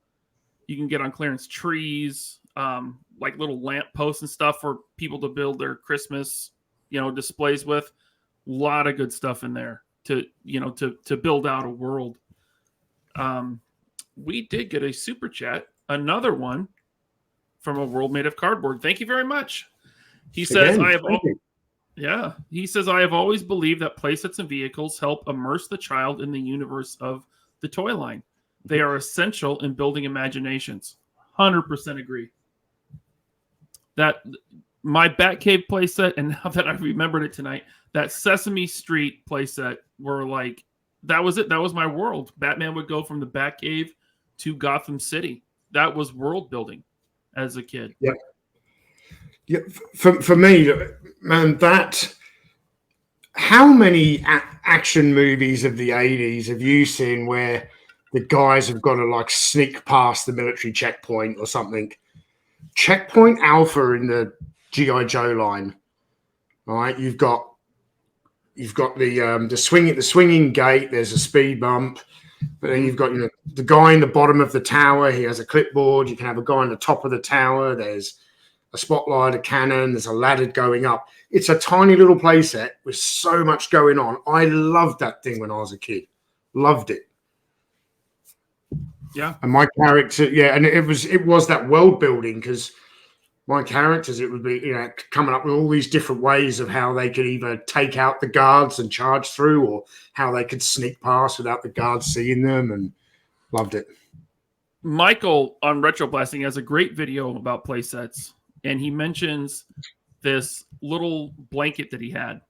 You can get on clearance trees, like little lamp posts and stuff for people to build their Christmas, displays with. A lot of good stuff in there to build out a world. We did get a super chat, another one from A World Made of Cardboard. Thank you very much. He says, he says, I have always believed that playsets and vehicles help immerse the child in the universe of the toy line. They are essential in building imaginations. 100% agree. That my Batcave playset, and now that I remembered it tonight, that Sesame Street playset were like, that was it. That was my world. Batman would go from the Batcave to Gotham City. That was world building as a kid. Yeah. Yeah. For me, man, how many action movies of the 80s have you seen where the guys have got to like sneak past the military checkpoint or something? Checkpoint Alpha in the G.I. Joe line, right? You've got the swinging gate. There's a speed bump, but then you've got the guy in the bottom of the tower. He has a clipboard. You can have a guy on the top of the tower. There's a spotlight, a cannon. There's a ladder going up. It's a tiny little playset with so much going on. I loved that thing when I was a kid. Loved it. Yeah. And my character, and it was that world building because my characters, it would be, coming up with all these different ways of how they could either take out the guards and charge through or how they could sneak past without the guards seeing them, and loved it. Michael on Retro Blasting has a great video about playsets, and he mentions this little blanket that he had.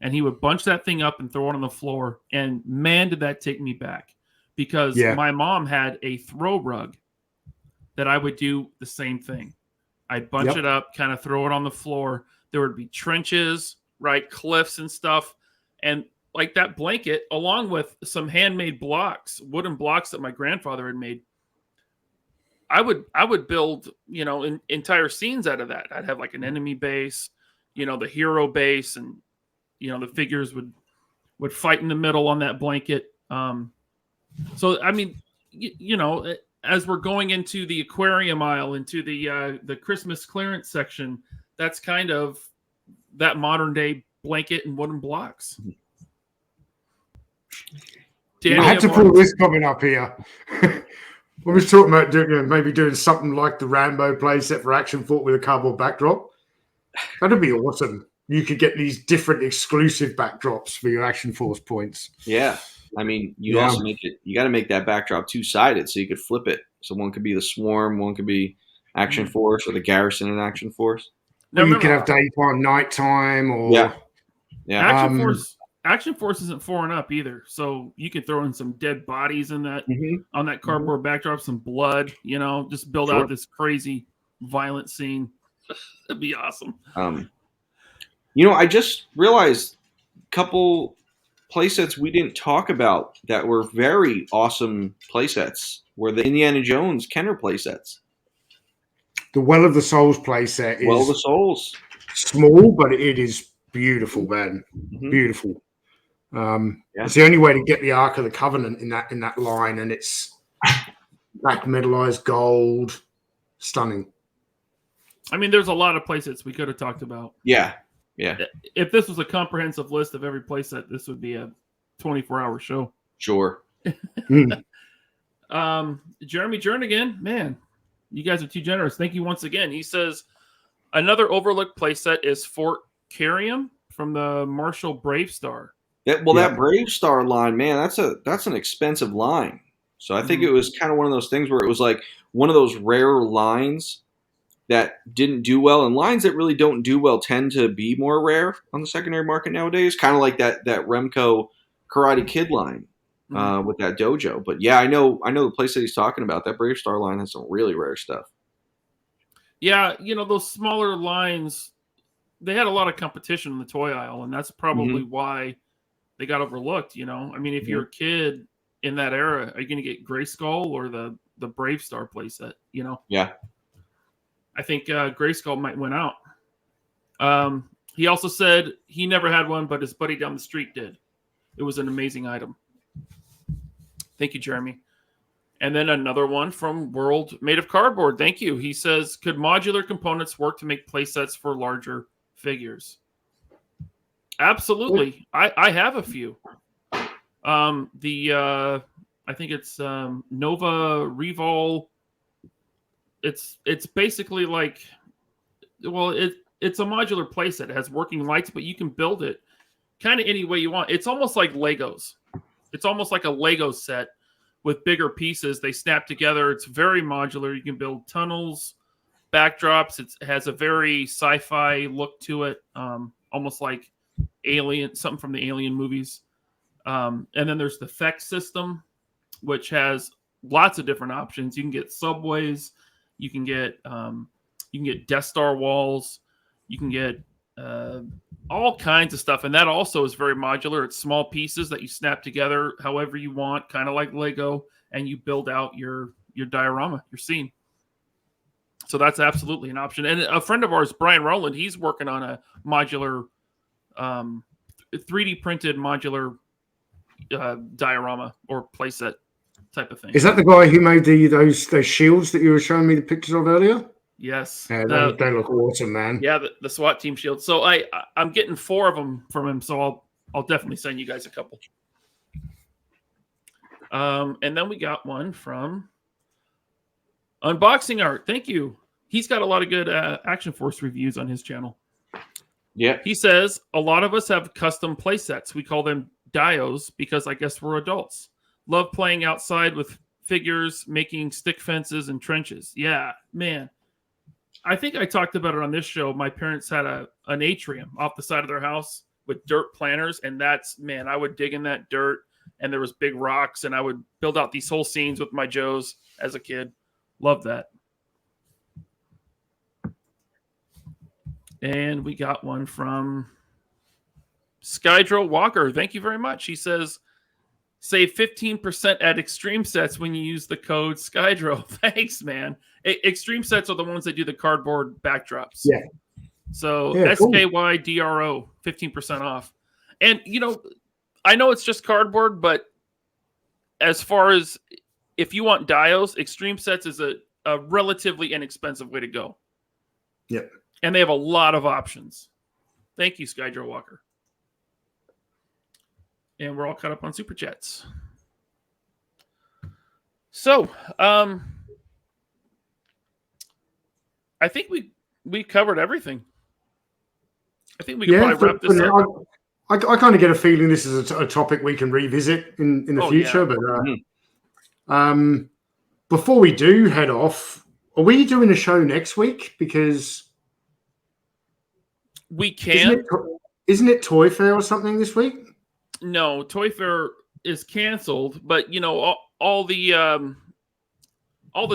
And he would bunch that thing up and throw it on the floor. And man, did that take me back. Because my mom had a throw rug that I would do the same thing. I'd bunch it up, kind of throw it on the floor. There would be trenches, right, cliffs and stuff. And like that blanket, along with some handmade blocks, wooden blocks that my grandfather had made, I would build, entire scenes out of that. I'd have like an enemy base, the hero base, and, the figures would fight in the middle on that blanket. So, I mean, as we're going into the aquarium aisle, into the Christmas clearance section, that's kind of that modern day blanket and wooden blocks. I had to pull this comment up here. We was talking about maybe doing something like the Rambo playset for Action Force with a cardboard backdrop. That'd be awesome. You could get these different exclusive backdrops for your Action Force points. Yeah. I mean, you also got to make that backdrop two-sided so you could flip it. So one could be the Swarm, one could be Action Force, or the Garrison and Action Force. Or you could have daytime, nighttime, or Action Force isn't 4 and up either, so you can throw in some dead bodies in that on that cardboard backdrop, some blood. Just build out this crazy, violent scene. That'd be awesome. I just realized a couple playsets we didn't talk about that were very awesome playsets were the Indiana Jones Kenner playsets. The Well of the Souls playset is Well of the Souls. Small, but it is beautiful, man. Beautiful. It's the only way to get the Ark of the Covenant in that line, and it's black metallized gold. Stunning. I mean, there's a lot of playsets we could have talked about. Yeah. If this was a comprehensive list of every playset, this would be a 24-hour show. Sure. Jeremy Jernigan, man, you guys are too generous. Thank you once again. He says, Another overlooked playset is Fort Carium from the Marshall Brave Star. That Brave Star line, man, that's an expensive line. So I think it was kind of one of those things where it was like one of those rare lines that didn't do well, and lines that really don't do well tend to be more rare on the secondary market nowadays. Kind of like that Remco Karate Kid line with that dojo. But yeah, I know the place that he's talking about. That Brave Star line has some really rare stuff. Yeah, those smaller lines, they had a lot of competition in the toy aisle, and that's probably why they got overlooked. I mean, if you're a kid in that era, are you going to get Grayskull or the Brave Star playset? Yeah. I think Grayskull might win out. He also said he never had one, but his buddy down the street did. It was an amazing item. Thank you, Jeremy. And then another one from World Made of Cardboard. Thank you. He says, could modular components work to make playsets for larger figures? Absolutely. I have a few. I think it's Nova Revol. It's basically like, it's a modular playset. It has working lights, but you can build it kind of any way you want. It's almost like Legos. It's almost like a Lego set with bigger pieces. They snap together. It's very modular. You can build tunnels, backdrops. It has a very sci-fi look to it, almost like Alien, something from the Alien movies. And then there's the FX system, which has lots of different options. You can get subways. You can get Death Star walls. You can get all kinds of stuff, and that also is very modular. It's small pieces that you snap together however you want, kind of like Lego, and you build out your diorama, your scene. So that's absolutely an option. And a friend of ours, Brian Rowland, he's working on a modular, 3D printed modular diorama or playset type of thing. Is that the guy who made those shields that you were showing me the pictures of earlier? Yes. Yeah, they look awesome, man. Yeah, the SWAT team shield. So I'm getting 4 of them from him, so I'll definitely send you guys a couple. And then we got one from Unboxing Art. Thank you. He's got a lot of good Action Force reviews on his channel. Yeah. He says, a lot of us have custom play sets. We call them dios because I guess we're adults. Love playing outside with figures, making stick fences and trenches. Yeah, man. I think I talked about it on this show. My parents had an atrium off the side of their house with dirt planters, and I would dig in that dirt, and there was big rocks, and I would build out these whole scenes with my Joes as a kid. Love that. And we got one from Skydro Walker. Thank you very much. He says, save 15% at Extreme Sets when you use the code Skydro. Thanks, man. Extreme Sets are the ones that do the cardboard backdrops. Yeah. So cool. SKYDRO, 15% off. And, I know it's just cardboard, but as far as if you want dios, Extreme Sets is a relatively inexpensive way to go. Yep. And they have a lot of options. Thank you, Skydro Walker. And we're all caught up on Super Chats. So, I think we covered everything. I think we can probably wrap this up. I kind of get a feeling this is a topic we can revisit in the future. Yeah. But before we do head off, are we doing a show next week? Because we can. Isn't it Toy Fair or something this week? No, Toy Fair is canceled, but all the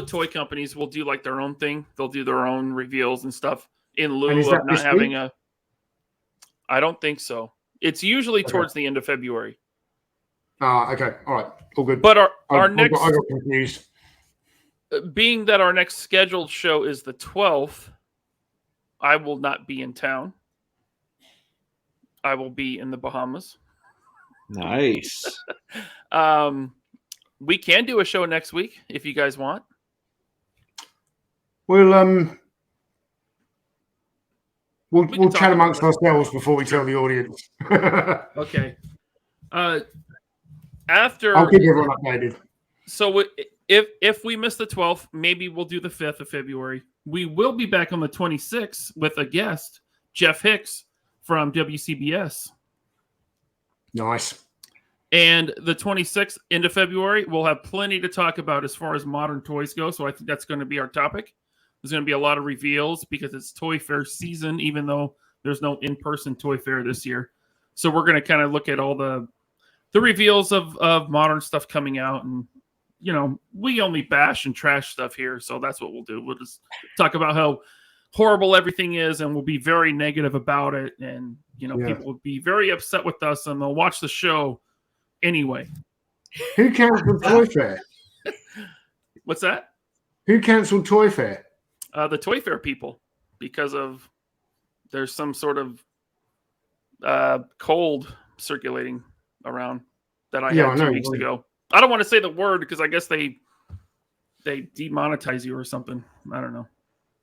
toy companies will do like their own thing. They'll do their own reveals and stuff in lieu of not having a. I don't think so. It's usually towards the end of February. Okay, all right, all good. But our next, I got confused. Being that our next scheduled show is the 12th, I will not be in town. I will be in the Bahamas. Nice. We can do a show next week if you guys want. We'll chat amongst ourselves before we tell the audience. Okay. After I'll keep everyone updated. So if we miss the 12th, maybe we'll do the 5th of February. We will be back on the 26th with a guest, Jeff Hicks from WCBS. Nice. And the 26th into February, we'll have plenty to talk about as far as modern toys go. So I think that's going to be our topic. There's going to be a lot of reveals because it's Toy Fair season, even though there's no in-person Toy Fair this year. So we're going to kind of look at all the reveals of modern stuff coming out. And, you know, we only bash and trash stuff here. So that's what we'll do. We'll just talk about how horrible everything is, and we'll be very negative about it. And, you know, people will be very upset with us, and they'll watch the show anyway. Who cancelled Toy Fair? What's that? Who cancelled Toy Fair? The Toy Fair people, because of there's some sort of cold circulating around that I had 2 weeks ago. I don't want to say the word because I guess they demonetize you or something. I don't know.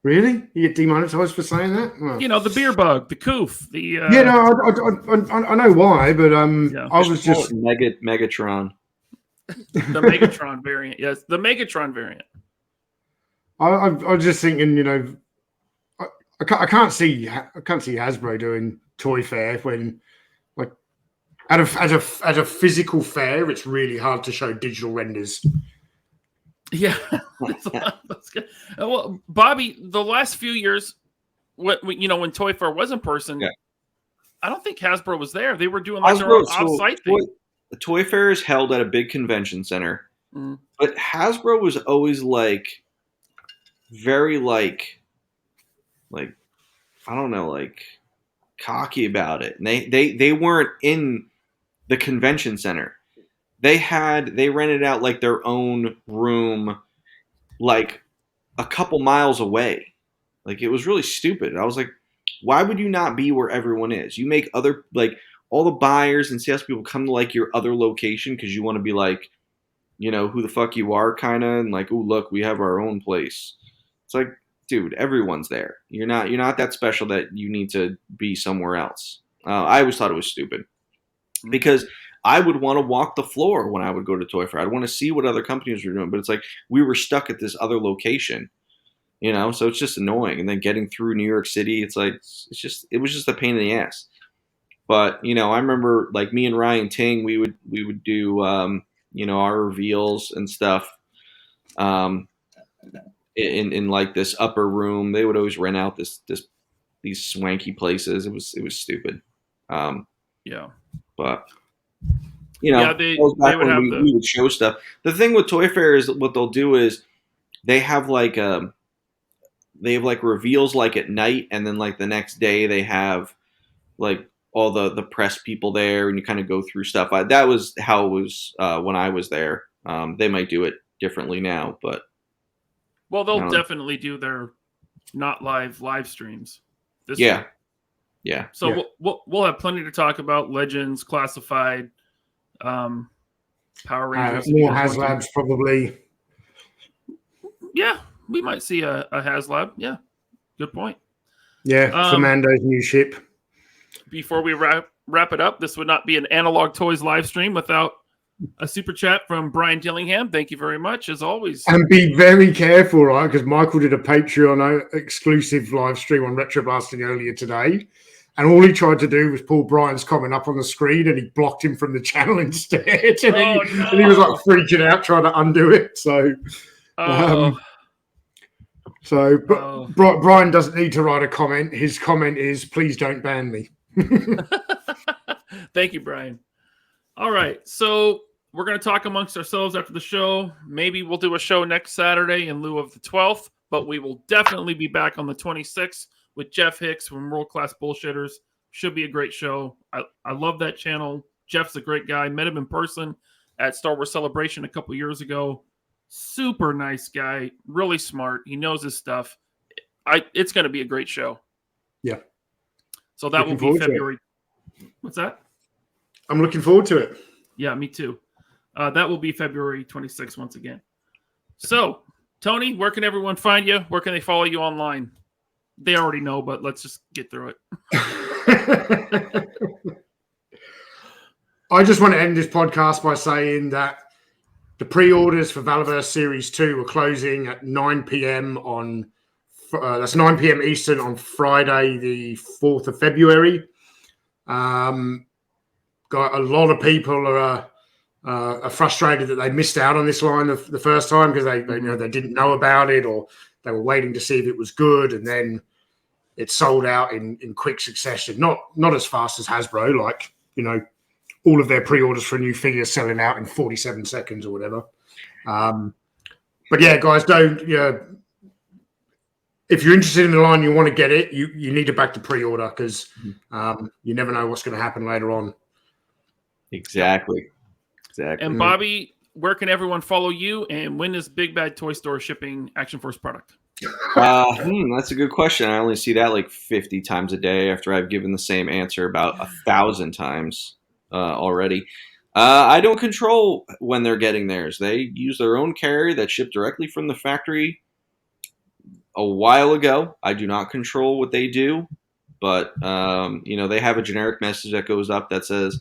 Really? You get demonetized for saying that? Oh. You know, the beer bug, the coof, the I know why, but I was just Megatron. The Megatron variant. Yes, the Megatron variant. I was just thinking, you know, I can't see Hasbro doing Toy Fair when, like, at a physical fair, it's really hard to show digital renders. Yeah, that's good. Well, Bobby, the last few years, when Toy Fair was in person, I don't think Hasbro was there. They were doing like their own off-site thing. The Toy Fair is held at a big convention center, but Hasbro was always like very like I don't know, like cocky about it. And they weren't in the convention center. They rented out like their own room, like a couple miles away. Like, it was really stupid. I was like, why would you not be where everyone is? You make other, like, all the buyers and sales people come to like your other location because you want to be like, you know, who the fuck you are, kind of, and like, oh look, we have our own place. It's like, dude, everyone's there. You're not that special that you need to be somewhere else. I always thought it was stupid because I would want to walk the floor when I would go to Toy Fair. I'd want to see what other companies were doing, but it's like we were stuck at this other location, you know. So it's just annoying. And then getting through New York City, it's like it was just a pain in the ass. But you know, I remember like me and Ryan Ting, we would do you know, our reveals and stuff in like this upper room. They would always rent out these swanky places. It was stupid. But you know, they would have we would show stuff. The thing with Toy Fair is what they'll do is they have like reveals like at night, and then like the next day they have like all the press people there, and you kind of go through stuff. That was how it was when I was there. They might do it differently now, but they'll definitely do their not live streams this year. Week. Yeah. So we'll have plenty to talk about. Legends, Classified, Power Rangers. More HasLabs probably. Yeah, we might see a HasLab. Yeah, good point. Yeah, Commando's new ship. Before we wrap it up, this would not be an Analog Toys live stream without a super chat from Brian Dillingham. Thank you very much, as always. And be very careful, right? Because Michael did a Patreon exclusive live stream on Retro Blasting earlier today. And all he tried to do was pull Brian's comment up on the screen, and he blocked him from the channel instead. And he was like freaking out trying to undo it. So, Brian doesn't need to write a comment. His comment is, "Please don't ban me." Thank you, Brian. All right, so we're going to talk amongst ourselves after the show. Maybe we'll do a show next Saturday in lieu of the 12th, but we will definitely be back on the 26th. With Jeff Hicks from World Class Bullshitters. Should be a great show. I love that channel. Jeff's a great guy. Met him in person at Star Wars Celebration a couple years ago. Super nice guy. Really smart. He knows his stuff. It's going to be a great show. Yeah. So that will be February. What's that? I'm looking forward to it. Yeah, me too. That will be February 26th once again. So, Tony, where can everyone find you? Where can they follow you online? They already know, but let's just get through it. I just want to end this podcast by saying that the pre-orders for Valorverse Series 2 were closing at 9 p.m. on that's 9 p.m. Eastern on Friday, the 4th of February. Got a lot of people are frustrated that they missed out on this line the first time because they didn't know about it, or they were waiting to see if it was good, and then it sold out in quick succession. Not as fast as Hasbro, like, all of their pre-orders for a new figure selling out in 47 seconds or whatever. But yeah, guys, if you're interested in the line, you want to get it, you need to back the pre-order, because you never know what's going to happen later on. Exactly. And Bobby, where can everyone follow you, and when is Big Bad Toy Store shipping Action Force product? That's a good question. I only see that like 50 times a day after I've given the same answer about 1,000 times already. I don't control when they're getting theirs. They use their own carrier that shipped directly from the factory a while ago. I do not control what they do, but they have a generic message that goes up that says,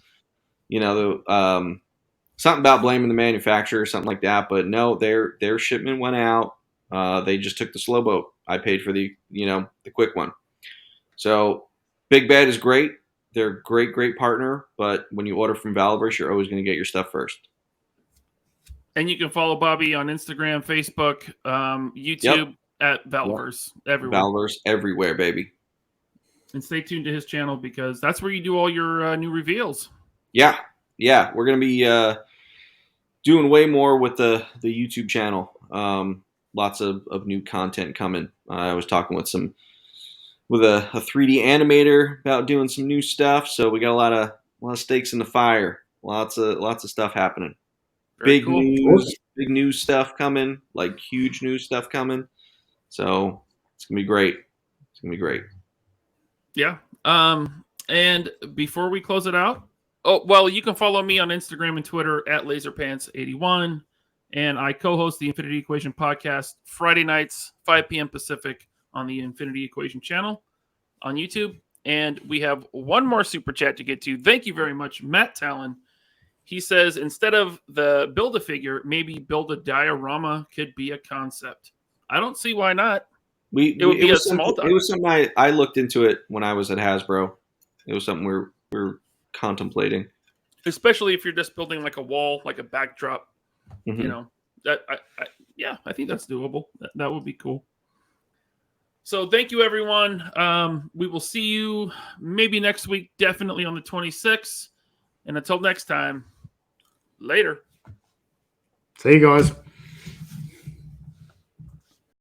something about blaming the manufacturer, something like that. But no, their shipment went out. They just took the slow boat. I paid for the quick one. So Big Bad is great. They're a great partner. But when you order from Valorverse, you're always going to get your stuff first. And you can follow Bobby on Instagram, Facebook, YouTube at Valorverse everywhere. Valorverse everywhere, baby. And stay tuned to his channel, because that's where you do all your new reveals. Yeah. We're going to be doing way more with the YouTube channel. Lots of new content coming. I was talking with a 3D animator about doing some new stuff. So we got a lot of stakes in the fire. Lots of stuff happening. Very cool. Big news stuff coming, like huge news stuff coming. So it's gonna be great. Yeah. And before we close it out, you can follow me on Instagram and Twitter at LaserPants81. And I co-host the Infinity Equation podcast Friday nights, 5 p.m. Pacific, on the Infinity Equation channel on YouTube. And we have one more super chat to get to. Thank you very much, Matt Talon. He says, instead of the Build-A-Figure, maybe build a diorama could be a concept. I don't see why not. It was something I looked into it when I was at Hasbro. It was something we're contemplating. Especially if you're just building like a wall, like a backdrop. Mm-hmm. I think that's doable. That would be cool. So thank you, everyone. We will see you maybe next week, definitely on the 26th. And until next time, later. See you guys.